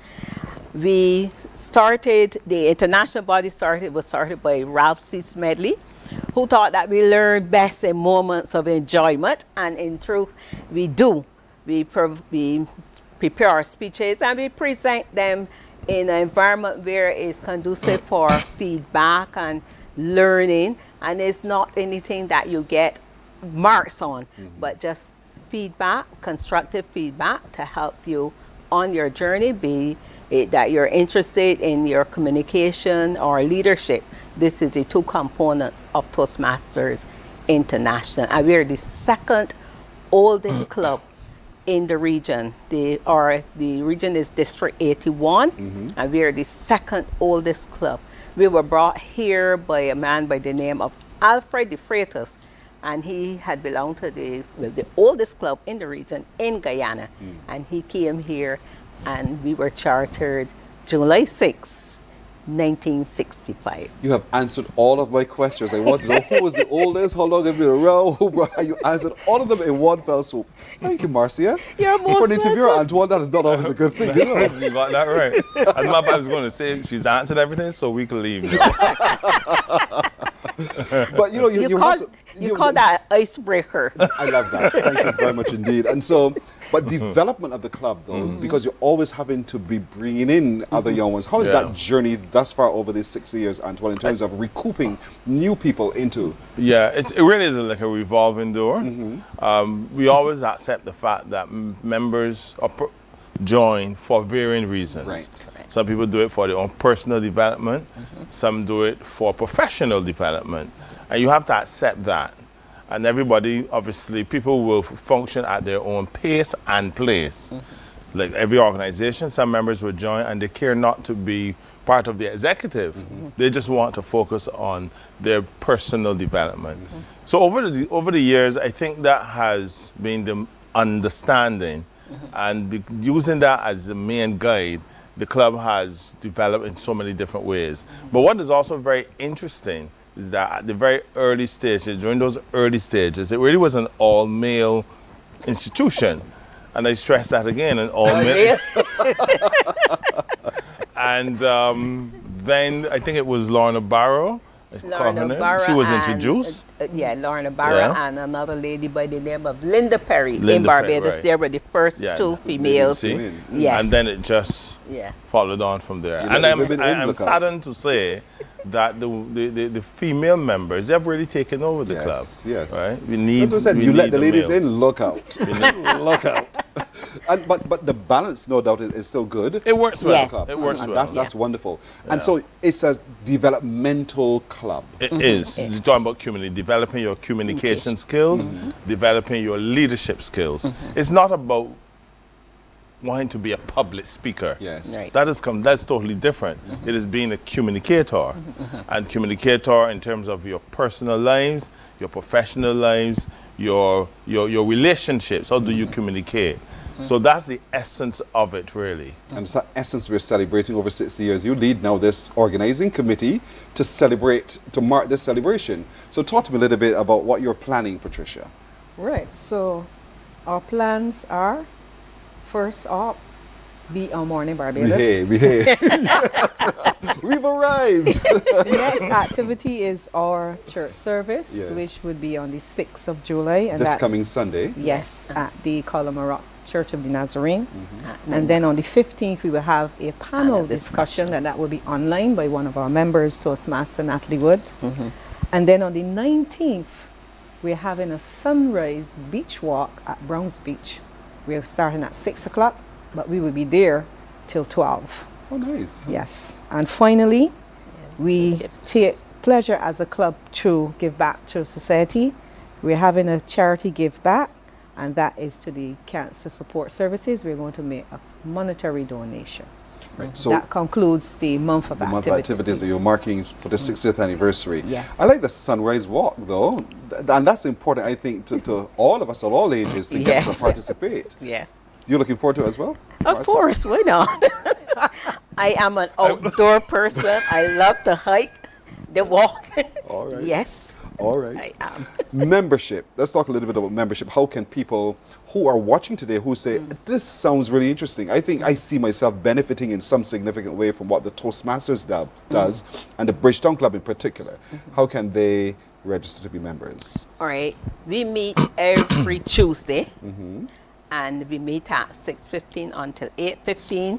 We started, the international body was started by Ralph C. Smedley, who thought that we learn best in moments of enjoyment, and in truth, we do. We prepare our speeches and we present them in an environment where it's conducive for feedback and learning, and it's not anything that you get marks on, but just feedback, constructive feedback to help you on your journey, be it that you're interested in your communication or leadership. This is the two components of Toastmasters International, and we're the second oldest club in the region. The region is District 81, and we are the second oldest club. We were brought here by a man by the name of Alfred de Freitas, and he had belonged to the oldest club in the region in Guyana. And he came here, and we were chartered July 6, 1965. You have answered all of my questions. I want to know who was the oldest, how long have you been around, you answered all of them in one fell swoop. Thank you, Marcia. You're most For an interviewer, Antoine, that is not always a good thing. You know? You got that right. As my I was going to say, she's answered everything, so we can leave now. But you know, you call that icebreaker. I love that. Thank you very much indeed. And so, but development of the club, though, because you're always having to be bringing in other young ones. How is that journey thus far over these 6 years, Antoine, in terms of recouping new people into? Yeah, it really is like a revolving door. We always accept the fact that members join for varying reasons. Right. Some people do it for their own personal development. Some do it for professional development. And you have to accept that. And everybody, obviously, people will function at their own pace and place. Like every organization, some members will join and they care not to be part of the executive. They just want to focus on their personal development. So over the years, I think that has been the understanding, and using that as the main guide, the club has developed in so many different ways. But what is also very interesting is that at the very early stages, during those early stages, it really was an all-male institution. And I stress that again, an all-male. And then I think it was Lorna Barrow. She was introduced. Lorna Barrow and another lady by the name of Linda Perry in Barbados. Right. They were the first two females. Yes. And then it just followed on from there. And I'm saddened to say that the female members, they've really taken over the club. Yes. Right? We need. That's what I said. You let the ladies in. Look out. Look out. But the balance, no doubt, is still good. It works well. Yes. It works well. That's wonderful. And so it's a developmental club. It is. You're talking about developing your communication skills, developing your leadership skills. It's not about wanting to be a public speaker. Yes. Right. That's totally different. It is being a communicator. And communicator in terms of your personal lives, your professional lives, your relationships. How do you communicate? So that's the essence of it, really. And it's that essence we're celebrating over 60 years. You lead now this organizing committee to mark this celebration. So talk to me a little bit about what you're planning, Patricia. Right, so our plans are, first up, be on Mornin Barbados. We hey. Yes. We've arrived. The next activity is our church service, which would be on the 6th of July. And this coming Sunday? Yes, at the Colomara Church of the Nazarene. And then on the 15th, we will have a panel discussion, and that will be online by one of our members, Toastmaster Natalie Wood. And then on the 19th, we're having a sunrise beach walk at Browns Beach. We're starting at 6 o'clock, but we will be there till 12. Oh, nice. Yes. And finally, we take pleasure as a club to give back to society. We're having a charity give back, and that is to the Cancer Support Services. We're going to make a monetary donation. Right. So that concludes the month of activities that you're marking for the 60th anniversary. Yes. I like the sunrise walk, though, and that's important, I think, to all of us at all ages to get to participate. Yeah. You're looking forward to it as well? Of course, why not? I am an outdoor person. I love to hike, the walk. All right. Yes. All right. I am. Membership. Let's talk a little bit about membership. How can people who are watching today who say, this sounds really interesting, I think I see myself benefiting in some significant way from what the Toastmasters does and the Bridgetown Club in particular. How can they register to be members? All right. We meet every Tuesday, and we meet at 6:15 until 8:15.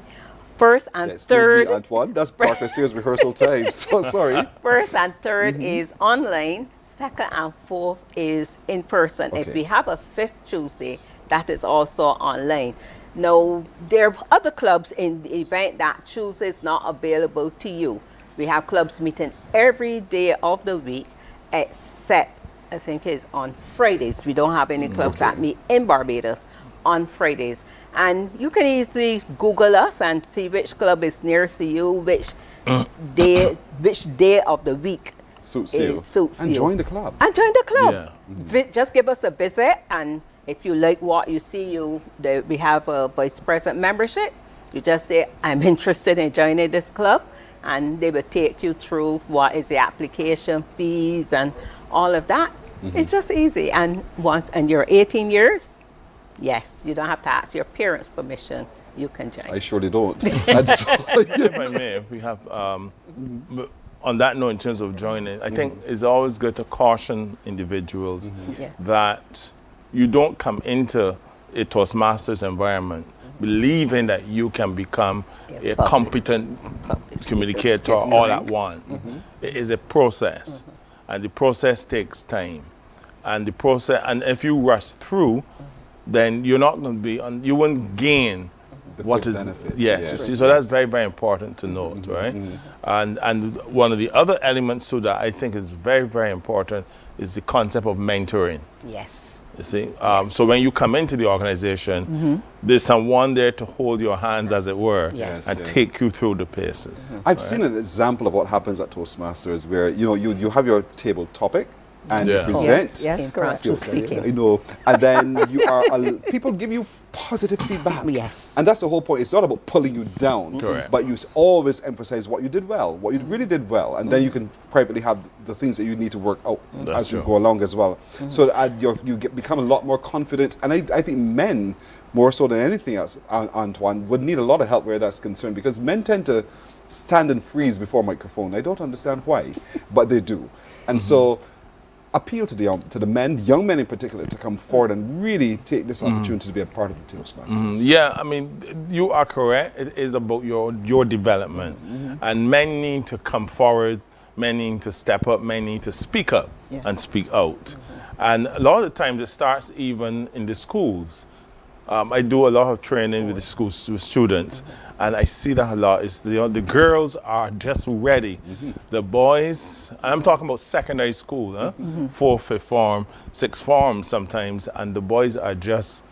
First and third. Antoine, that's Parker Sears rehearsal time. So sorry. First and third is online. Second and fourth is in person. If we have a fifth Tuesday, that is also online. Now, there are other clubs in the event that Tuesday is not available to you. We have clubs meeting every day of the week, except I think it's on Fridays. We don't have any clubs that meet in Barbados on Fridays. And you can easily Google us and see which club is nearest to you, which day of the week suits you. And join the club. And join the club. Just give us a visit, and if you like what you see, we have a vice president membership. You just say, I'm interested in joining this club, and they will take you through what is the application fees and all of that. It's just easy. And and you're 18 years, yes, you don't have to ask your parents' permission. You can join. I surely don't. If I may, we have, on that note, in terms of joining, I think it's always good to caution individuals that you don't come into a Toastmasters environment believing that you can become a competent communicator all at once. It is a process, and the process takes time. And if you rush through, then you're not going to be, you won't gain what is benefits. Yes. So that's very, very important to note, right? And one of the other elements to that I think is very, very important is the concept of mentoring. Yes. You see, so when you come into the organization, there's someone there to hold your hands, as it were, and take you through the paces. I've seen an example of what happens at Toastmasters, where you have your table topic and you present. Yes, correct. And then people give you positive feedback. Yes. And that's the whole point. It's not about pulling you down, but you always emphasize what you did well, what you really did well, and then you can privately have the things that you need to work out as you go along as well. So that you become a lot more confident. And I think men, more so than anything else, Antoine, would need a lot of help where that's concerned, because men tend to stand and freeze before a microphone. I don't understand why, but they do. And so appeal to the men, young men in particular, to come forward and really take this opportunity to be a part of the Toastmasters. Yeah, I mean, you are correct. It is about your development. And men need to come forward, men need to step up, men need to speak up and speak out. And a lot of the times it starts even in the schools. I do a lot of training with the schools, with students, and I see that a lot. Is the girls are just ready. The boys, I'm talking about secondary school, 4th, 5th form, 6th form sometimes, and the boys are just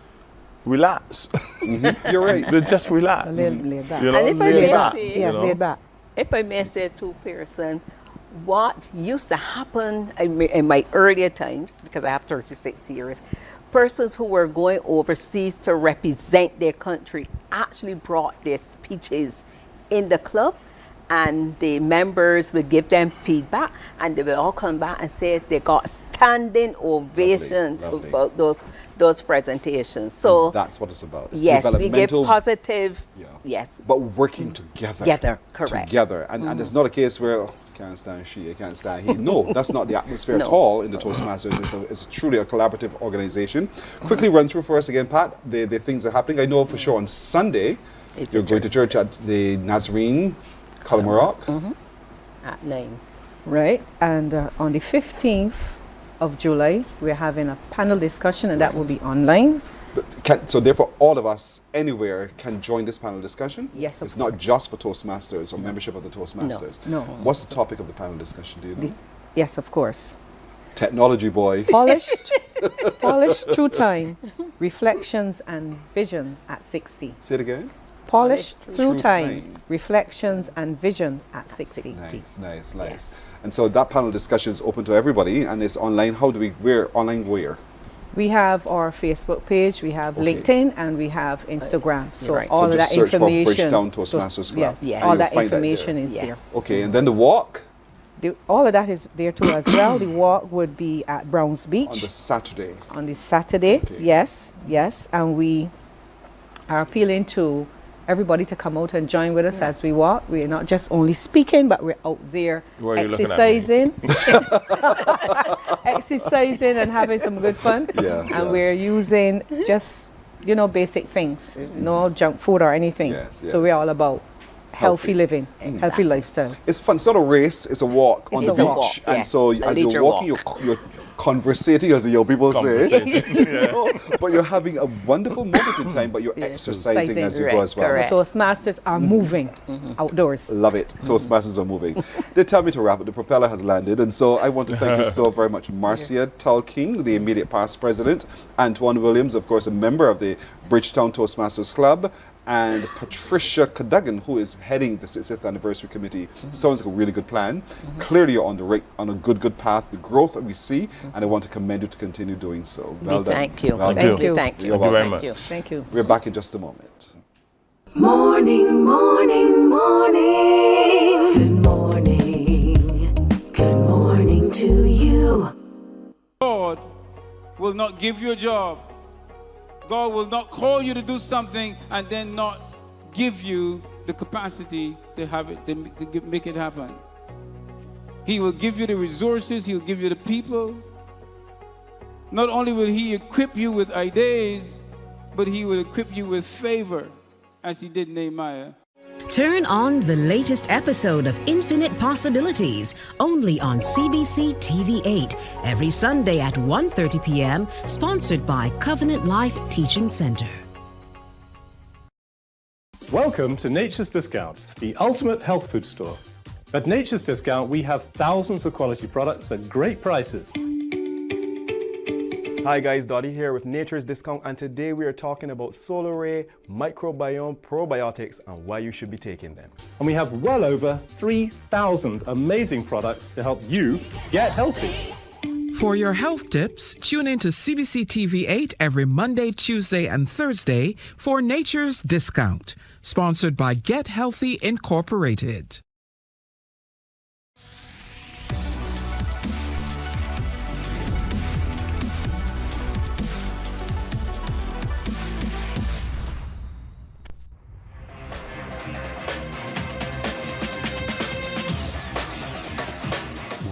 relaxed. You're right. They're just relaxed. Laid back. You know, And laid back. If I may say to Pearson, what used to happen in my earlier times, because I have 36 years, persons who were going overseas to represent their country actually brought their speeches in the club, and the members would give them feedback, and they would all come back and say they got standing ovations about those presentations. So and that's what it's about. It's yes, we give positive. Yes, but working together. Correct. Together, and it's not a case where can't stand she, I can't stand he. No, that's not the atmosphere at all in the Toastmasters. It's truly a collaborative organization. Quickly run through for us again, Pat, the things are happening. I know for sure on Sunday, you're going to church at the Nazarene, Colomaroc. At 9. Right, and on the 15th of July, we're having a panel discussion, and that will be online. So therefore, all of us anywhere can join this panel discussion? Yes. It's not just for Toastmasters or membership of the Toastmasters? No. What's the topic of the panel discussion, do you know? Yes, of course. Technology boy. Polished through time, reflections and vision at 60. Say it again. Polished through time, reflections and vision at 60. Nice. Yes. And so that panel discussion is open to everybody, and it's online. Where? We have our Facebook page, we have LinkedIn, and we have Instagram. So right. all of that search information. For Bridgetown Toastmasters Club. All that information is there. Okay, and then the walk? all of that is there too as well. The walk would be at Browns Beach. On the Saturday. On the Saturday, Okay. yes. And we are appealing to everybody to come out and join with us as we walk. We're not just only speaking, but we're out there Why are you looking at me? exercising. Exercising and having some good fun. And we're using just, basic things. No junk food or anything. So we're all about healthy living, healthy lifestyle. It's fun. It's not a race, it's a walk on the It's a beach. walk, And yeah. so A as you're leisure walking, walk. you're conversating, as the young people say. Conversating, But you're having a wonderful moment in time, but you're exercising as you go as well. So Toastmasters are moving outdoors. Love it. Toastmasters are moving. They tell me to wrap it. The propeller has landed. And so I want to thank you so very much, Marcia Tulking, the immediate past president, Antoine Williams, of course, a member of the Bridgetown Toastmasters Club, and Patricia Cadogan, who is heading the 60th anniversary committee. Sounds like a really good plan. Clearly, you're on a good path. The growth that we see, and I want to commend you to continue doing so. Well done. Thank you. Well Thank done. you. Thank you. You're Thank welcome. you very much. Thank you. We're back in just a moment. Morning, morning, morning. Good morning. Good morning to you. God will not give you a job. God will not call you to do something and then not give you the capacity to have it, to make it happen. He will give you the resources, he'll give you the people. Not only will he equip you with ideas, but he will equip you with favor, as he did Nehemiah. Turn on the latest episode of Infinite Possibilities, only on CBC TV8, every Sunday at 1:30 p.m., sponsored by Covenant Life Teaching Center. Welcome to Nature's Discount, the ultimate health food store. At Nature's Discount, we have thousands of quality products at great prices. Hi guys, Dottie here with Nature's Discount, and today we are talking about Solar Ray, microbiome, probiotics, and why you should be taking them. And we have well over 3,000 amazing products to help you get healthy. For your health tips, tune in to CBC TV8 every Monday, Tuesday, and Thursday for Nature's Discount, sponsored by Get Healthy Incorporated.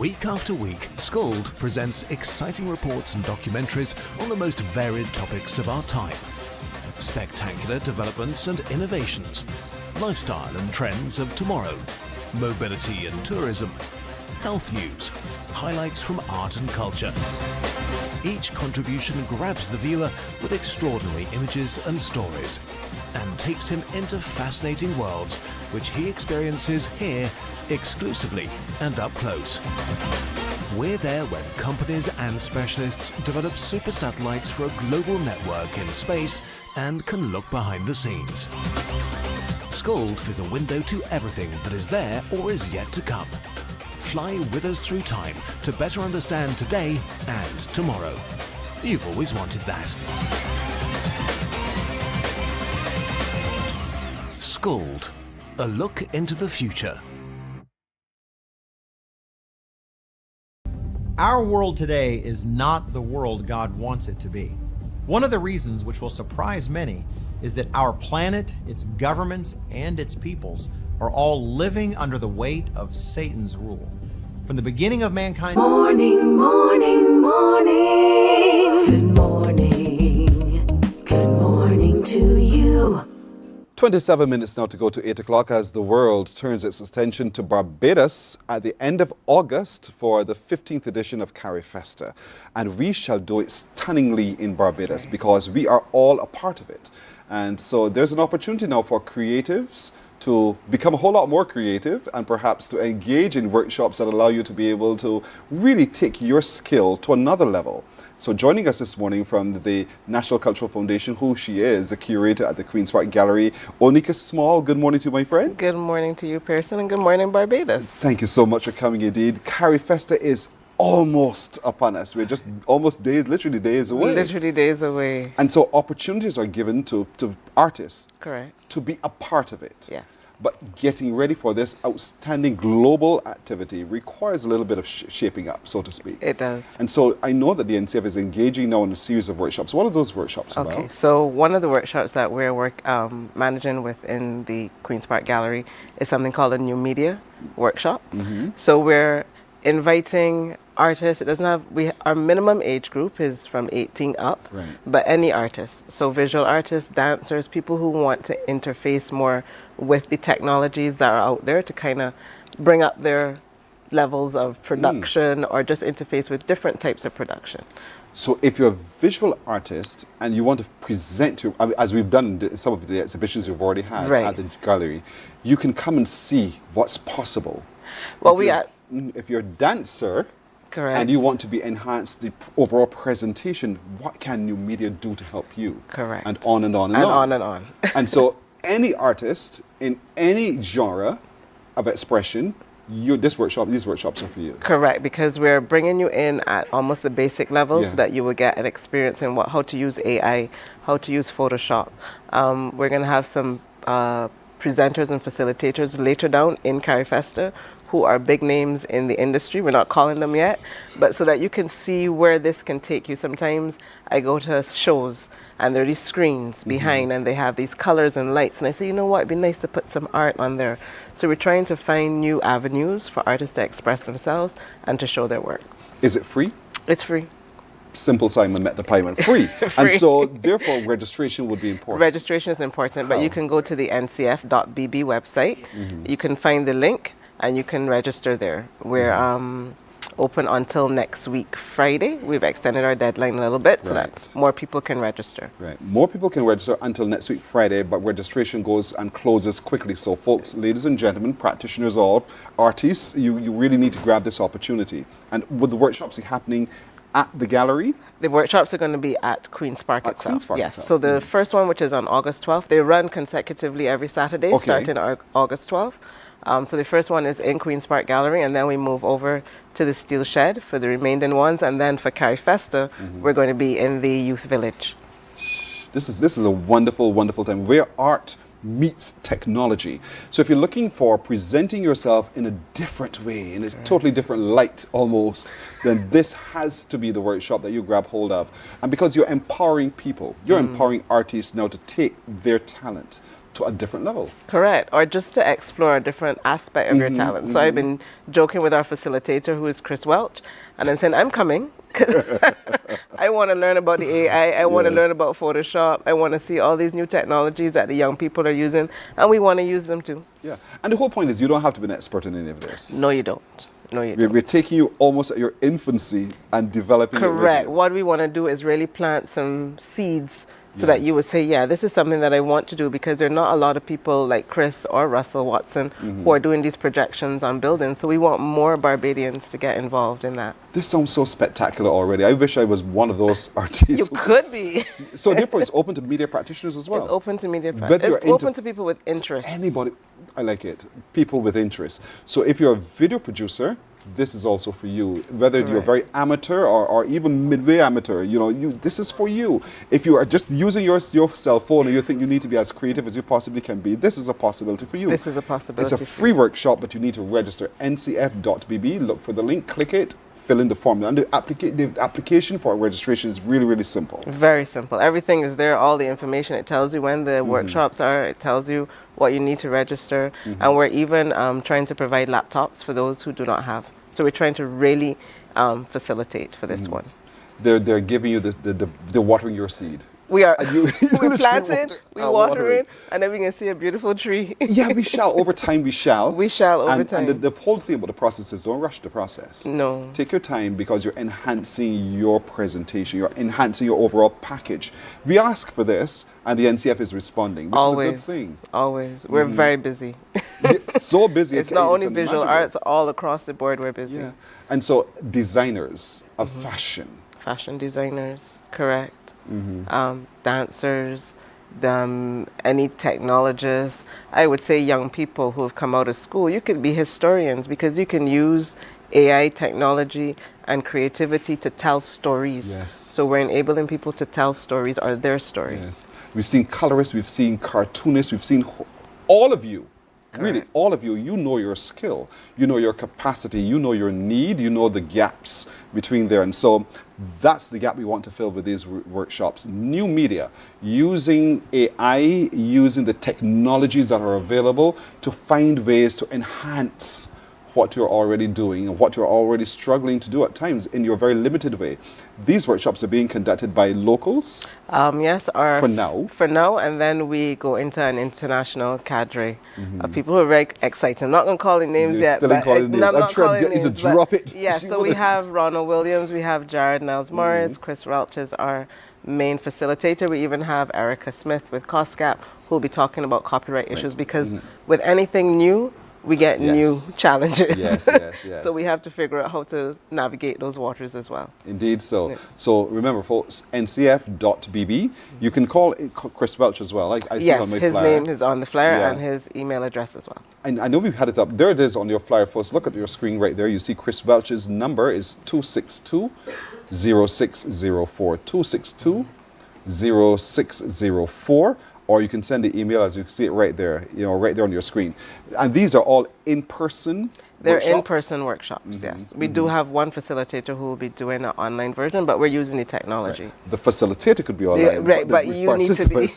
Week after week, Scold presents exciting reports and documentaries on the most varied topics of our time. Spectacular developments and innovations, lifestyle and trends of tomorrow, mobility and tourism, health news, highlights from art and culture. Each contribution grabs the viewer with extraordinary images and stories and takes him into fascinating worlds which he experiences here exclusively and up close. We're there when companies and specialists develop super satellites for a global network in space and can look behind the scenes. Scold is a window to everything that is there or is yet to come. Fly with us through time to better understand today and tomorrow. You've always wanted that. Scold, a look into the future. Our world today is not the world God wants it to be. One of the reasons, which will surprise many, is that our planet, its governments, and its peoples are all living under the weight of Satan's rule. From the beginning of mankind... Morning, morning, morning. Good morning. Good morning to you. 27 minutes now to go to 8 o'clock as the world turns its attention to Barbados at the end of August for the 15th edition of Carifesta. And we shall do it stunningly in Barbados because we are all a part of it. And so there's an opportunity now for creatives to become a whole lot more creative and perhaps to engage in workshops that allow you to be able to really take your skill to another level. So joining us this morning from the National Cultural Foundation, who she is, the curator at the Queen's Park Gallery, Onika Small. Good morning to you, my friend. Good morning to you, Pearson, and good morning, Barbados. Thank you so much for coming indeed. Carifesta is almost upon us. We're just almost days, literally days away. Literally days away. And so opportunities are given to artists. Correct. To be a part of it. Yes. But getting ready for this outstanding global activity requires a little bit of shaping up, so to speak. It does. And so I know that the NCF is engaging now in a series of workshops. What are those workshops about? Okay, so one of the workshops that we're managing within the Queen's Park Gallery is something called a new media workshop. So we're inviting artists. It doesn't have, our minimum age group is from 18 up, but any artist. So visual artists, dancers, people who want to interface more with the technologies that are out there to kind of bring up their levels of production or just interface with different types of production. So if you're a visual artist and you want to present to, as we've done in some of the exhibitions you've already had at the gallery, you can come and see what's possible. Well, if you're a dancer, correct, and you want to be enhance the overall presentation, what can new media do to help you? Correct. And on and on and, and on. on and on. And so any artist in any genre of expression, these workshops are for you. Correct, because we're bringing you in at almost the basic level so that you will get an experience in how to use AI, how to use Photoshop. We're going to have some presenters and facilitators later down in Carifesta who are big names in the industry. We're not calling them yet, but so that you can see where this can take you. Sometimes I go to shows and there are these screens behind and they have these colors and lights, and I say, you know what, it'd be nice to put some art on there. So we're trying to find new avenues for artists to express themselves and to show their work. Is it free? It's free. Simple Simon met the pieman. Free. And so therefore registration would be important. Registration is important, but you can go to the ncf.bb website. You can find the link and you can register there. We're open until next week, Friday. We've extended our deadline a little bit so that more people can register. Right. More people can register until next week, Friday, but registration goes and closes quickly. So folks, ladies and gentlemen, practitioners all, artists, you really need to grab this opportunity. And with the workshops happening at the gallery? The workshops are going to be at Queen's Park itself. Queen's Park yes. itself. So the first one, which is on August 12th, they run consecutively every Saturday, starting August 12th. So the first one is in Queen's Park Gallery, and then we move over to the Steel Shed for the remaining ones, and then for Carifesta, we're going to be in the Youth Village. This is a wonderful, wonderful time where art meets technology. So if you're looking for presenting yourself in a different way, in a totally different light almost, then this has to be the workshop that you grab hold of. And because you're empowering people, you're empowering artists now to take their talent to a different level. Correct, or just to explore a different aspect of your talent. So I've been joking with our facilitator, who is Chris Welch, and I'm saying, I'm coming, because I want to learn about the AI, I want to learn about Photoshop, I want to see all these new technologies that the young people are using, and we want to use them too. Yeah, and the whole point is you don't have to be an expert in any of this. No, you don't. No, you don't. We're taking you almost at your infancy and developing it. Correct. What we want to do is really plant some seeds so that you would say, yeah, this is something that I want to do, because there are not a lot of people like Chris or Russell Watson who are doing these projections on buildings. So we want more Barbadians to get involved in that. This sounds so spectacular already. I wish I was one of those artists. You could be. So therefore it's open to media practitioners as well. It's open to media practitioners. It's open to people with interest. Anybody, I like it. People with interest. So if you're a video producer, this is also for you. Whether you're very amateur or even midway amateur, this is for you. If you are just using your cell phone and you think you need to be as creative as you possibly can be, this is a possibility for you. This is a possibility. It's a free workshop, but you need to register. ncf.bb, look for the link, click it, fill in the form. And the application for registration is really, really simple. Very simple. Everything is there, all the information. It tells you when the workshops are. It tells you what you need to register. And we're even trying to provide laptops for those who do not have. So we're trying to really facilitate for this one. They're giving you they're watering your seed. We are. We plant it, we water it, and then we can see a beautiful tree. Yeah, we shall. Over time, we shall. We shall over time. And the whole thing about the process is don't rush the process. No. Take your time, because you're enhancing your presentation. You're enhancing your overall package. We ask for this, and the NCF is responding, which always, is a good thing. Always. We're very busy. So busy. It's not only visual arts, all across the board we're busy. Yeah. And so designers of fashion. Fashion designers, correct. Dancers, any technologists. I would say young people who have come out of school. You could be historians, because you can use AI technology and creativity to tell stories. Yes. So we're enabling people to tell stories, or their story. Yes. We've seen colorists, we've seen cartoonists, we've seen all of you Really, all of you, you know your skill, you know your capacity, you know your need, you know the gaps between there. And so that's the gap we want to fill with these workshops. New media, using AI, using the technologies that are available to find ways to enhance what you're already doing and what you're already struggling to do at times in your very limited way. These workshops are being conducted by locals? Yes, or for now. For now, and then we go into an international cadre of people who are very excited. I'm not going to call the names yet. Still ain't calling names. I'm trying to get you to drop it. Yeah, so we have Ronald Williams, we have Jared Nels Morris, Chris Welch is our main facilitator. We even have Erica Smith with COSCAP who will be talking about copyright issues because with anything new, we get new challenges. Yes, yes, yes. So we have to figure out how to navigate those waters as well. Indeed so. Yeah. So remember, folks, ncf.bb. You can call Chris Welch as well. I see on my his flyer. name is on the flyer and his email address as well. And I know we've had it up. There it is on your flyer, folks. Look at your screen right there. You see Chris Welch's number is 262-0604. 262-0604. Or you can send the email as you see it right there, right there on your screen. And these are all in-person They're workshops? in-person workshops, yes. We do have one facilitator who will be doing an online version, but we're using the technology. Right. The facilitator could be online, but you need to be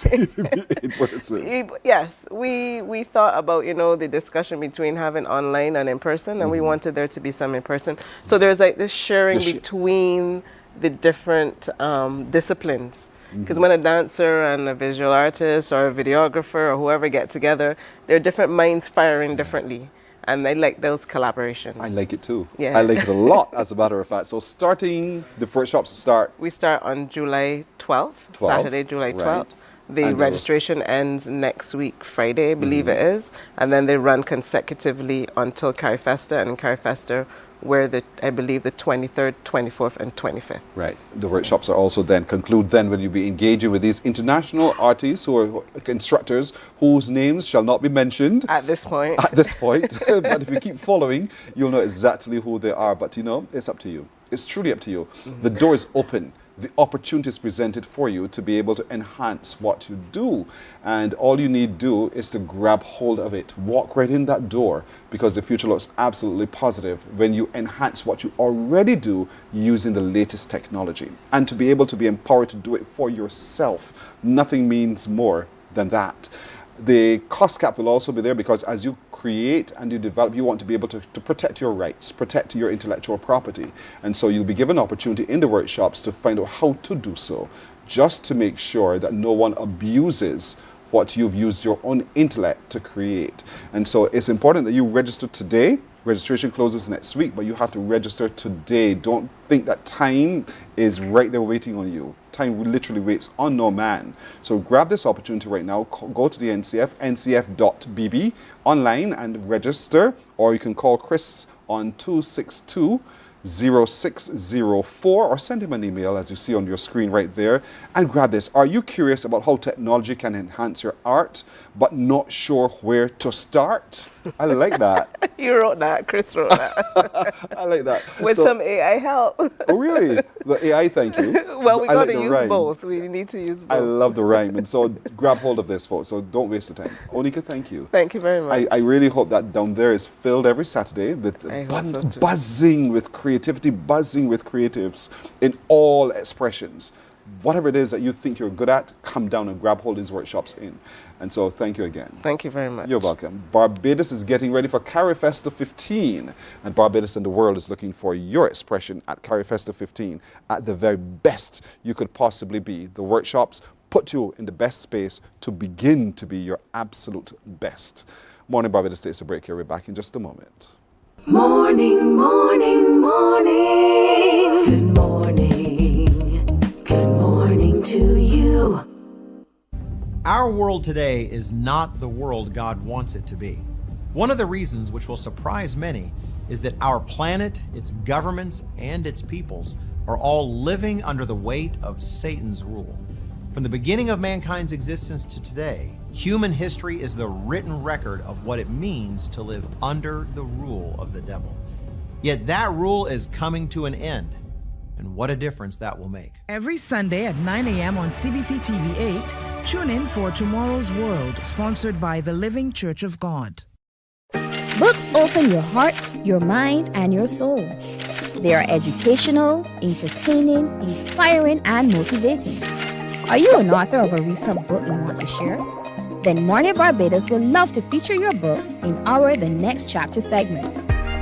in person. Yes, we thought about, the discussion between having online and in-person, and we wanted there to be some in-person. So there's like this sharing between the different disciplines. Because when a dancer and a visual artist or a videographer or whoever get together, there are different minds firing differently. And I like those collaborations. I like it too. Yeah. I like it a lot, as a matter of fact. So starting, the workshops start? We start on July 12th, Saturday, July 12th. Right. The registration ends next week, Friday, I believe it is. And then they run consecutively until Carifesta, and in Carifesta, where I believe the 23rd, 24th, and 25th. Right. The workshops are also then conclude then when you'll be engaging with these international artists who are instructors whose names shall not be mentioned. At this point. At this point. But if you keep following, you'll know exactly who they are. But it's up to you. It's truly up to you. The door is open. The opportunity is presented for you to be able to enhance what you do. And all you need to do is to grab hold of it. Walk right in that door, because the future looks absolutely positive when you enhance what you already do using the latest technology. And to be able to be empowered to do it for yourself, nothing means more than that. The cost cap will also be there because as you create and you develop, you want to be able to protect your rights, protect your intellectual property. And so you'll be given opportunity in the workshops to find out how to do so, just to make sure that no one abuses what you've used your own intellect to create. And so it's important that you register today. Registration closes next week, but you have to register today. Don't think that time is right there waiting on you. Time literally waits on no man. So grab this opportunity right now. Go to the NCF, ncf.bb online and register, or you can call Chris on 262-0604 or send him an email as you see on your screen right there and grab this. Are you curious about how technology can enhance your art but not sure where to start? I like that. You wrote that, Chris wrote that. I like that. With some AI help. Oh really? The AI, thank you. Well, we got to use both. We need to use both. I love the rhyme. And so grab hold of this, folks. So don't waste the time. Onika, thank you. Thank you very much. I really hope that down there is filled every Saturday with buzzing with creativity, buzzing with creatives in all expressions. Whatever it is that you think you're good at, come down and grab hold of these workshops in. And so thank you again. Thank you very much. You're welcome. Barbados is getting ready for Carifesta 15. And Barbados and the world is looking for your expression at Carifesta 15 at the very best you could possibly be. The workshops put you in the best space to begin to be your absolute best. Morning Barbados takes a break here. We're back in just a moment. Morning, morning, morning. Good morning. Good morning to you. Our world today is not the world God wants it to be. One of the reasons which will surprise many is that our planet, its governments, and its peoples are all living under the weight of Satan's rule. From the beginning of mankind's existence to today, human history is the written record of what it means to live under the rule of the devil. Yet that rule is coming to an end. And what a difference that will make. Every Sunday at 9 a.m. on CBC TV 8, tune in for Tomorrow's World, sponsored by the Living Church of God. Books open your heart, your mind, and your soul. They are educational, entertaining, inspiring, and motivating. Are you an author of a recent book you want to share? Then Mornin Barbados will love to feature your book in our The Next Chapter segment.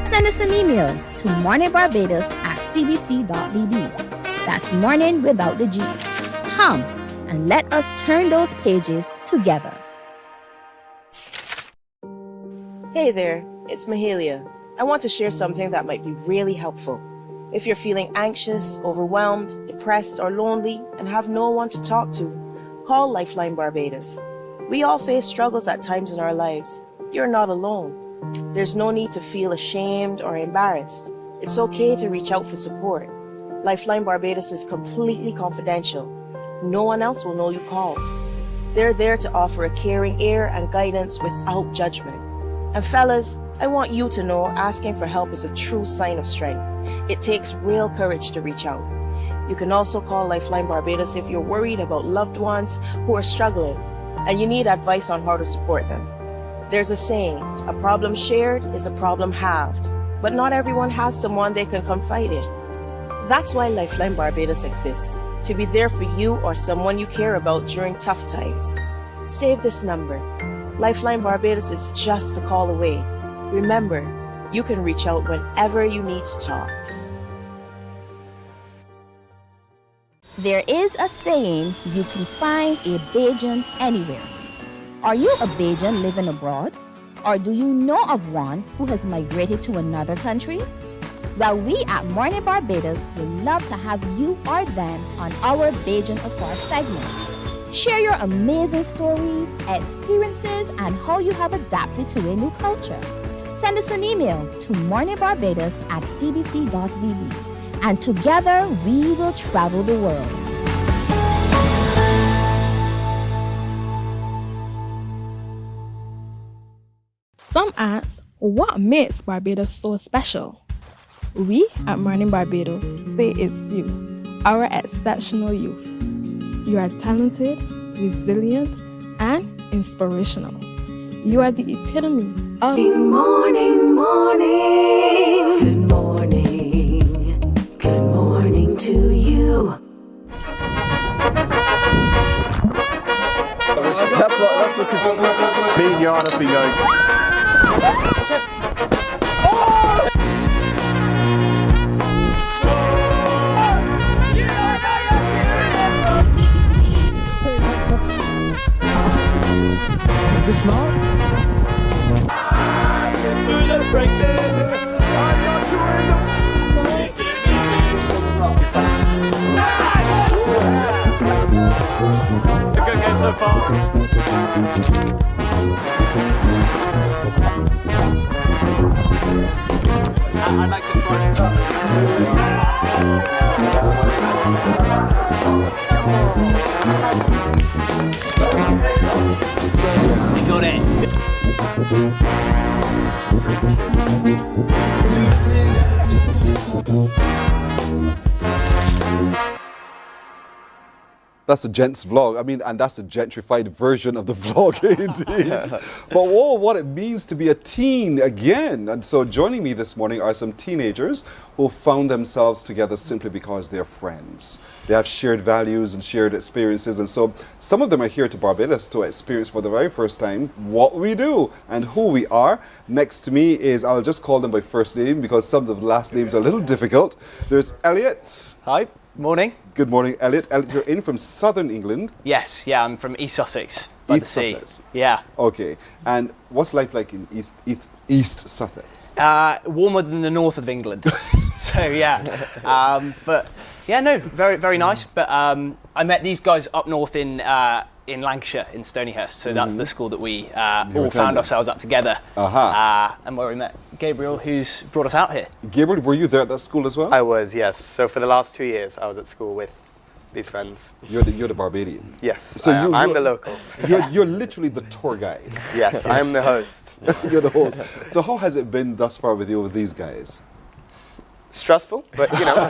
Send us an email to morninbarbados@cbc.bb. That's morning without the G. Come and let us turn those pages together. Hey there, it's Mahalia. I want to share something that might be really helpful. If you're feeling anxious, overwhelmed, depressed, or lonely and have no one to talk to, call Lifeline Barbados. We all face struggles at times in our lives. You're not alone. There's no need to feel ashamed or embarrassed. It's okay to reach out for support. Lifeline Barbados is completely confidential. No one else will know you called. They're there to offer a caring ear and guidance without judgment. And fellas, I want you to know asking for help is a true sign of strength. It takes real courage to reach out. You can also call Lifeline Barbados if you're worried about loved ones who are struggling and you need advice on how to support them. There's a saying, a problem shared is a problem halved, but not everyone has someone they can confide in. That's why Lifeline Barbados exists, to be there for you or someone you care about during tough times. Save this number. Lifeline Barbados is just a call away. Remember, you can reach out whenever you need to talk. There is a saying, you can find a Bajan anywhere. Are you a Bajan living abroad? Or do you know of one who has migrated to another country? Well, we at Mornin Barbados would love to have you or them on our Bajan Afar segment. Share your amazing stories, experiences, and how you have adapted to a new culture. Send us an email to morninbarbados@cbc.bb. And together we will travel the world. Some ask, what makes Barbados so special? We at Mornin Barbados say it's you, our exceptional youth. You are talented, resilient, and inspirational. You are the epitome of Morning, morning. Good morning. Good morning to you. That's because me and Jan have been going. Is this smart? It's a good game so far. I'd like to try it first. We got it. That's a gents vlog. I mean, and that's a gentrified version of the vlog indeed. But what it means to be a teen again. And so joining me this morning are some teenagers who found themselves together simply because they're friends. They have shared values and shared experiences. And so some of them are here to Barbados to experience for the very first time what we do and who we are. Next to me is, I'll just call them by first name because some of the last names are a little difficult. There's Elliot. Hi, morning. Good morning, Elliot. Elliot, you're in from southern England. Yes, yeah, I'm from East Sussex, by the sea. Sussex. Yeah. Okay. And what's life like in East Sussex? Warmer than the north of England. So yeah. But yeah, no, very, very nice. But I met these guys up north in Lancashire, in Stonyhurst. So that's the school that we all found ourselves at together. And where we met Gabriel, who's brought us out here. Gabriel, were you there at that school as well? I was, yes. So for the last 2 years, I was at school with these friends. You're the Barbadian. Yes, so I'm the local. You're literally the tour guide. Yes, I am the host. You're the host. So how has it been thus far with you with these guys? Stressful, but you know,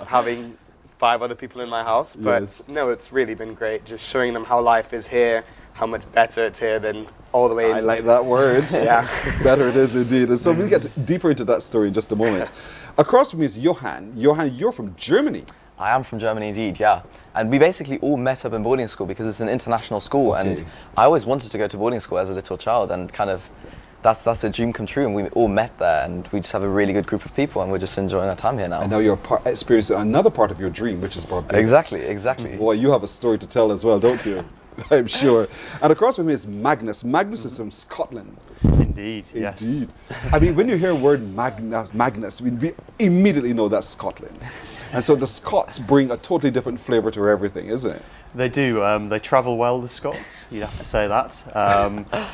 having 5 other people in my house. But no, it's really been great. Just showing them how life is here, how much better it's here than all the way. I like that word. Yeah. Better it is indeed. And so we'll get deeper into that story in just a moment. Across from me is Johan. Johan, you're from Germany. I am from Germany indeed, yeah. And we basically all met up in boarding school because it's an international school, and I always wanted to go to boarding school as a little child, and kind of that's a dream come true, and we all met there, and we just have a really good group of people, and we're just enjoying our time here now. And now you're experiencing another part of your dream, which is Barbados. Exactly. Boy, you have a story to tell as well, don't you? I'm sure. And across from me is Magnus. Magnus is from Scotland. Indeed, yes. Indeed. I mean, when you hear the word Magnus, we immediately know that's Scotland. And so the Scots bring a totally different flavour to everything, isn't it? They do. They travel well, the Scots. You'd have to say that.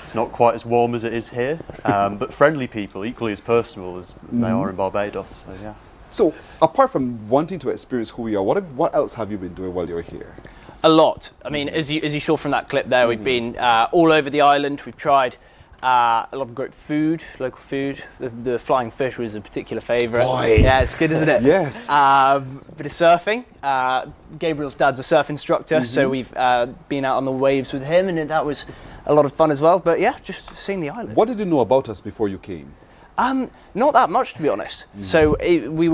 It's not quite as warm as it is here, but friendly people, equally as personable as they are in Barbados. So, yeah. So, apart from wanting to experience who we are, what else have you been doing while you're here? A lot. I mean, as you saw from that clip there, we've been all over the island. We've tried a lot of great food, local food. The flying fish was a particular favourite. Boy. Yeah, it's good, isn't it? Yes. Bit of surfing. Gabriel's dad's a surf instructor, so we've been out on the waves with him, and that was a lot of fun as well. But yeah, just seeing the island. What did you know about us before you came? Not that much, to be honest. So we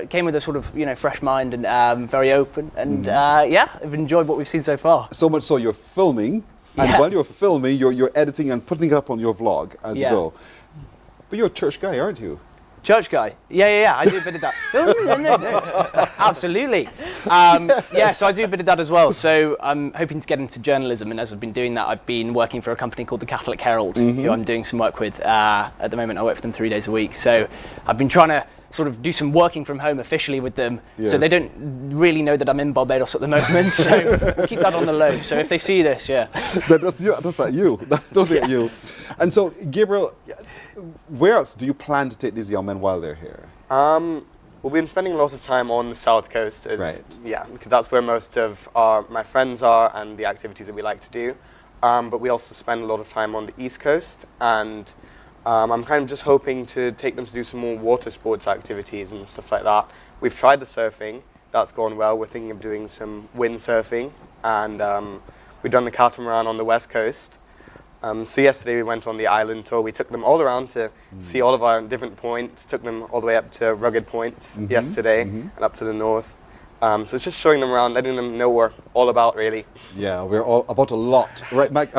came with a sort of fresh mind and very open, and yeah, I've enjoyed what we've seen so far. So much so you're filming, and while you're filming, you're editing and putting it up on your vlog as you go. But you're a church guy, aren't you? Church guy? Yeah, I do a bit of that. No. Absolutely. Yeah, so I do a bit of that as well. So I'm hoping to get into journalism, and as I've been doing that, I've been working for a company called the Catholic Herald, who I'm doing some work with at the moment. I work for them 3 days a week. So I've been trying to sort of do some working from home officially with them. So they don't really know that I'm in Barbados at the moment. So we'll keep that on the low. So if they see this, That's you. That's at you. That's totally at you. And so, Gabriel, where else do you plan to take these young men while they're here? We've been spending a lot of time on the south coast. Right. Yeah, because that's where most of my friends are and the activities that we like to do. But we also spend a lot of time on the east coast, and I'm kind of just hoping to take them to do some more water sports activities and stuff like that. We've tried the surfing. That's gone well. We're thinking of doing some windsurfing, and we've done the catamaran on the west coast. So yesterday we went on the island tour. We took them all around to see all of our different points, took them all the way up to Rugged Point yesterday and up to the north. So it's just showing them around, letting them know what we're all about, really. Yeah, we're all about a lot. Right, Mike,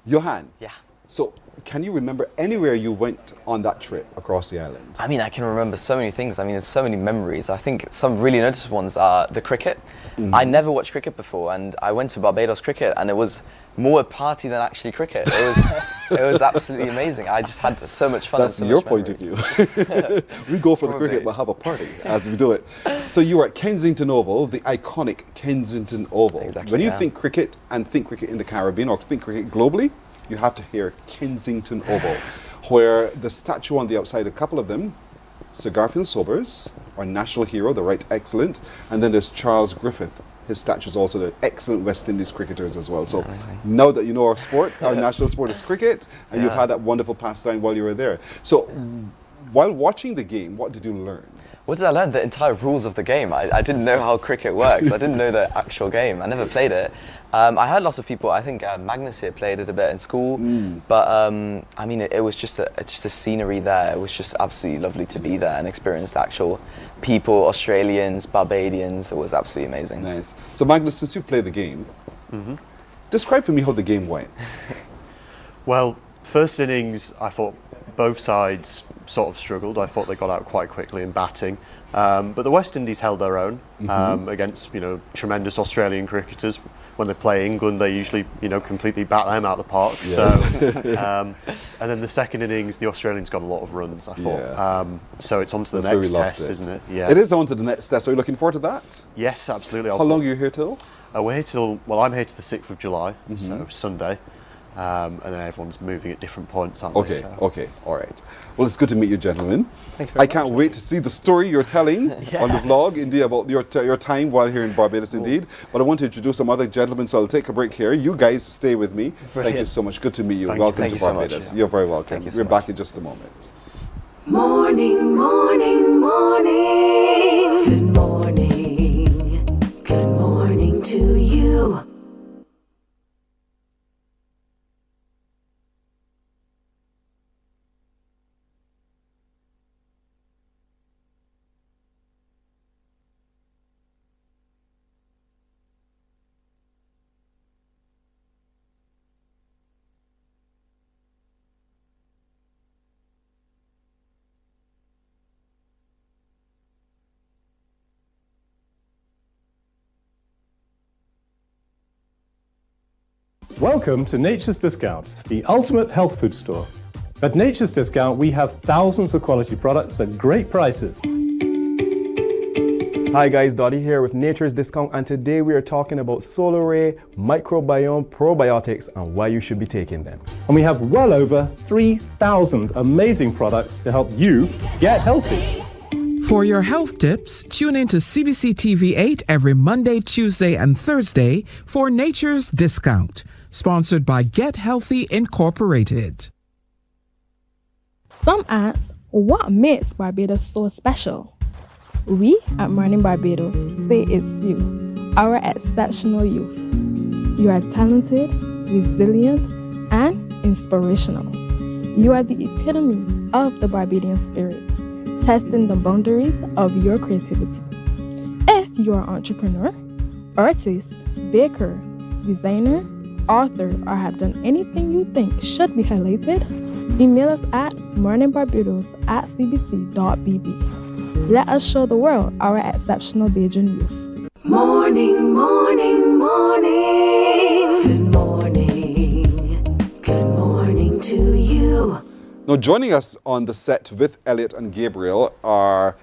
Johan. Yeah. So can you remember anywhere you went on that trip across the island? I mean, I can remember so many things. I mean, there's so many memories. I think some really noticeable ones are the cricket. I never watched cricket before, and I went to Barbados cricket, and it was more a party than actually cricket. It was absolutely amazing. I just had so much fun. That's and so your much point of view. We go for the cricket, but have a party as we do it. So you were at Kensington Oval, the iconic Kensington Oval. Exactly, when you think cricket and think cricket in the Caribbean or think cricket globally, you have to hear Kensington Oval, where the statue on the outside, a couple of them, Sir Garfield Sobers, our national hero, the right excellent, and then there's Charles Griffith. His statue is also the excellent West Indies cricketers as well. So now that you know our sport, our national sport is cricket, and you've had that wonderful pastime while you were there. So while watching the game, what did you learn? What did I learn? The entire rules of the game. I didn't know how cricket works. I didn't know the actual game. I never played it. I heard lots of people, I think Magnus here played it a bit in school, but I mean, it was just a scenery there. It was just absolutely lovely to be there and experience the actual people, Australians, Barbadians. It was absolutely amazing. Nice. So Magnus, since you played the game, describe for me how the game went. Well, first innings, I thought both sides sort of struggled. I thought they got out quite quickly in batting. But the West Indies held their own against, tremendous Australian cricketers. When they play England, they usually, completely bat them out of the park. Yes. So, and then the second innings, the Australians got a lot of runs, I thought. Yeah. So it's on to the next test, isn't it? Yeah. It is on to the next test. Are you looking forward to that? Yes, absolutely. How long are you here till? We're here till, I'm here to the 6th of July, so Sunday. And then everyone's moving at different points, aren't they? Okay, all right. Well, it's good to meet you, gentlemen. I can't wait to see the story you're telling on the vlog, indeed, about your time while here in Barbados, indeed. But I want to introduce some other gentlemen, so I'll take a break here. You guys stay with me. Thank you so much. Good to meet you. Welcome to Barbados. You're very welcome. We're back in just a moment. Morning, morning, morning. Good morning. Good morning to you. Welcome to Nature's Discount, the ultimate health food store. At Nature's Discount, we have thousands of quality products at great prices. Hi guys, Dottie here with Nature's Discount, and today we are talking about Solar Ray microbiome probiotics and why you should be taking them. And we have well over 3,000 amazing products to help you get healthy. For your health tips, tune in to CBC TV8 every Monday, Tuesday, and Thursday for Nature's Discount, sponsored by Get Healthy Incorporated. Some ask, what makes Barbados so special? We at Mornin Barbados say it's you, our exceptional youth. You are talented, resilient, and inspirational. You are the epitome of the Barbadian spirit, testing the boundaries of your creativity. If you are an entrepreneur, artist, baker, designer, author, or have done anything you think should be highlighted, email us at morninbarbados@cbc.bb. Let us show the world our exceptional Bajan youth. Morning, morning, morning. Good morning. Good morning to you. Now, joining us on the set with Elliot and Gabriel are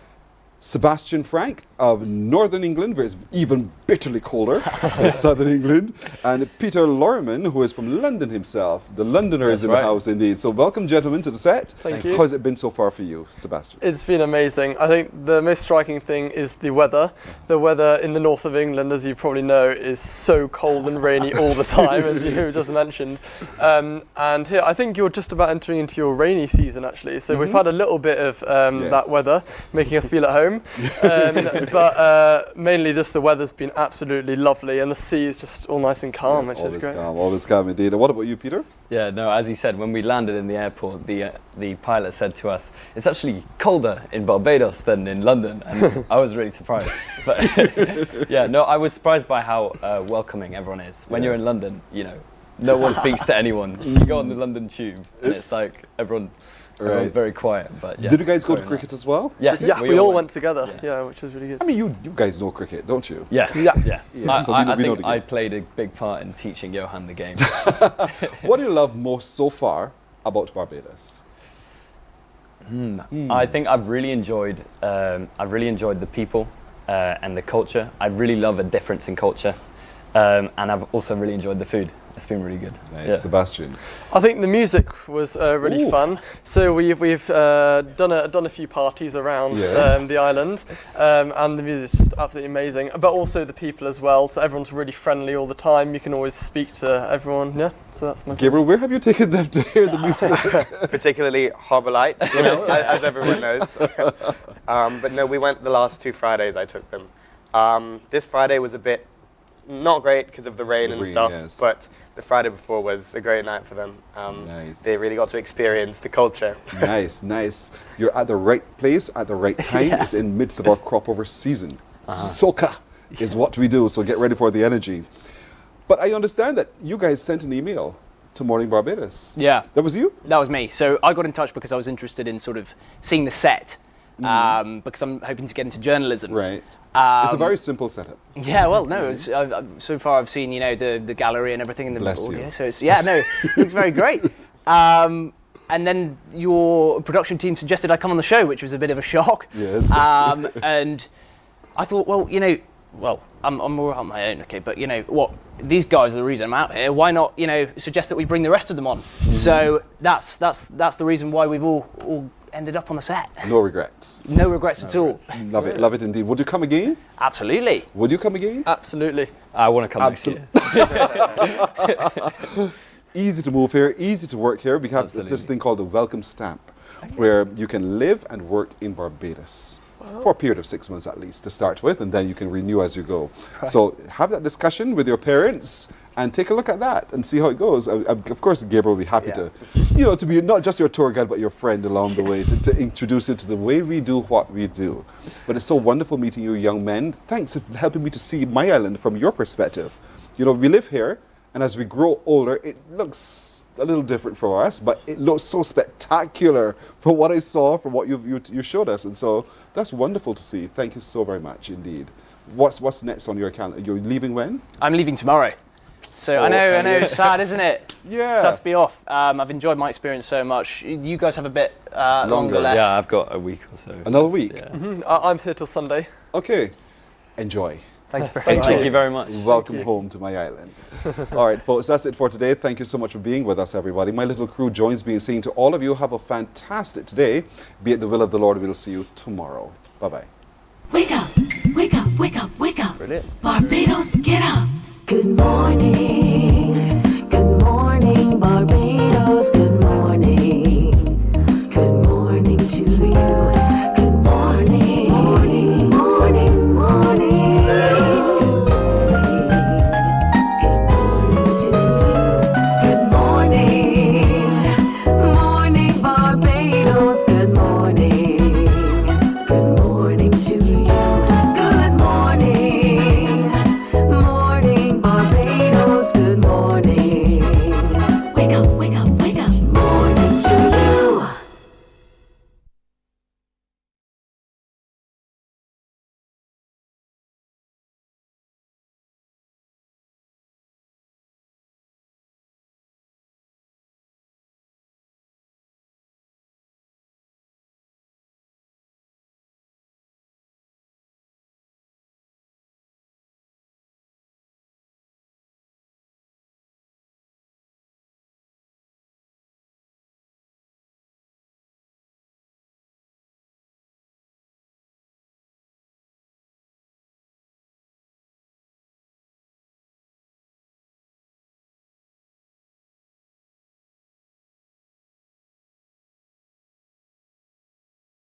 Sebastian Frank of Northern England, where it's even bitterly colder than Southern England, and Peter Lorman, who is from London himself. The Londoner is in the house indeed. So welcome, gentlemen, to the set. Thank you. How has it been so far for you, Sebastian? It's been amazing. I think the most striking thing is the weather. The weather in the north of England, as you probably know, is so cold and rainy all the time, as you just mentioned. And here, I think you're just about entering into your rainy season, actually. So we've had a little bit of that weather, making us feel at home. But mainly just the weather's been absolutely lovely, and the sea is just all nice and calm, which is great. Always calm indeed. And what about you, Peter? Yeah, no, as he said, when we landed in the airport, the pilot said to us, it's actually colder in Barbados than in London, and I was really surprised. But yeah, no, I was surprised by how welcoming everyone is. When you're in London, you know, no one speaks to anyone. You go on the London tube, and it's like everyone's very quiet. But yeah, did you guys go to cricket as well? Yes, yeah, we all went together. Yeah, which was really good. I mean, you guys know cricket, don't you? Yeah. So I think I played a big part in teaching Johan the game. What do you love most so far about Barbados? I think I've really enjoyed the people and the culture. I really love a difference in culture, and I've also really enjoyed the food. It's been really good. Nice. Yeah. Sebastian. I think the music was really fun. So we've done a few parties around the island, and the music is just absolutely amazing. But also the people as well. So everyone's really friendly all the time. You can always speak to everyone. Yeah. So that's my. Gabriel, where have you taken them to hear the music? Particularly Harbour Light, you know, as everyone knows. But no, we went the last 2 Fridays. I took them. This Friday was a bit not great because of the rain and stuff, but the Friday before was a great night for them. They really got to experience the culture. Nice. You're at the right place at the right time. It's in midst of our crop over season. Soca is what we do, so get ready for the energy. But I understand that you guys sent an email to Mornin Barbados. Yeah. That was you? That was me. So I got in touch because I was interested in sort of seeing the set. Because I'm hoping to get into journalism. Right. It's a very simple setup. Yeah, well, no, it's, so far I've seen, you know, the gallery and everything in the Bless audio, you. so it's, yeah, no, it looks very great. And then your production team suggested I come on the show, which was a bit of a shock. Yes. And I thought, well, you know, I'm more on my own, okay, but you know what, these guys are the reason I'm out here. Why not, you know, suggest that we bring the rest of them on? So that's the reason why we've all ended up on the set. No regrets. No regrets at all. Love it indeed. Would you come again? Absolutely. Would you come again? Absolutely. I want to come next year. Easy to move here, easy to work here. We have this thing called the welcome stamp, where you can live and work in Barbados for a period of 6 months at least to start with, and then you can renew as you go. Right. So have that discussion with your parents and take a look at that and see how it goes. Of course, Gabriel will be happy to, you know, to be not just your tour guide, but your friend along the way to introduce you to the way we do what we do. But it's so wonderful meeting you young men. Thanks for helping me to see my island from your perspective. You know, we live here, and as we grow older, it looks a little different for us, but it looks so spectacular from what I saw, from what you showed us. And so that's wonderful to see. Thank you so very much indeed. What's next on your calendar? You're leaving when? I'm leaving tomorrow. So I know it's sad, isn't it? Yeah. Sad to be off. I've enjoyed my experience so much. You guys have a bit longer left. Yeah, I've got a week or so. Another week? Yeah. I'm here till Sunday. Okay. Enjoy. Thank you very much. Thank you very much. Welcome home to my island. All right, folks, that's it for today. Thank you so much for being with us, everybody. My little crew joins me in saying to all of you, have a fantastic day. Be it the will of the Lord. We'll see you tomorrow. Bye-bye. Wake up, wake up, wake up, wake up. Brilliant. Barbados, get up. Good morning.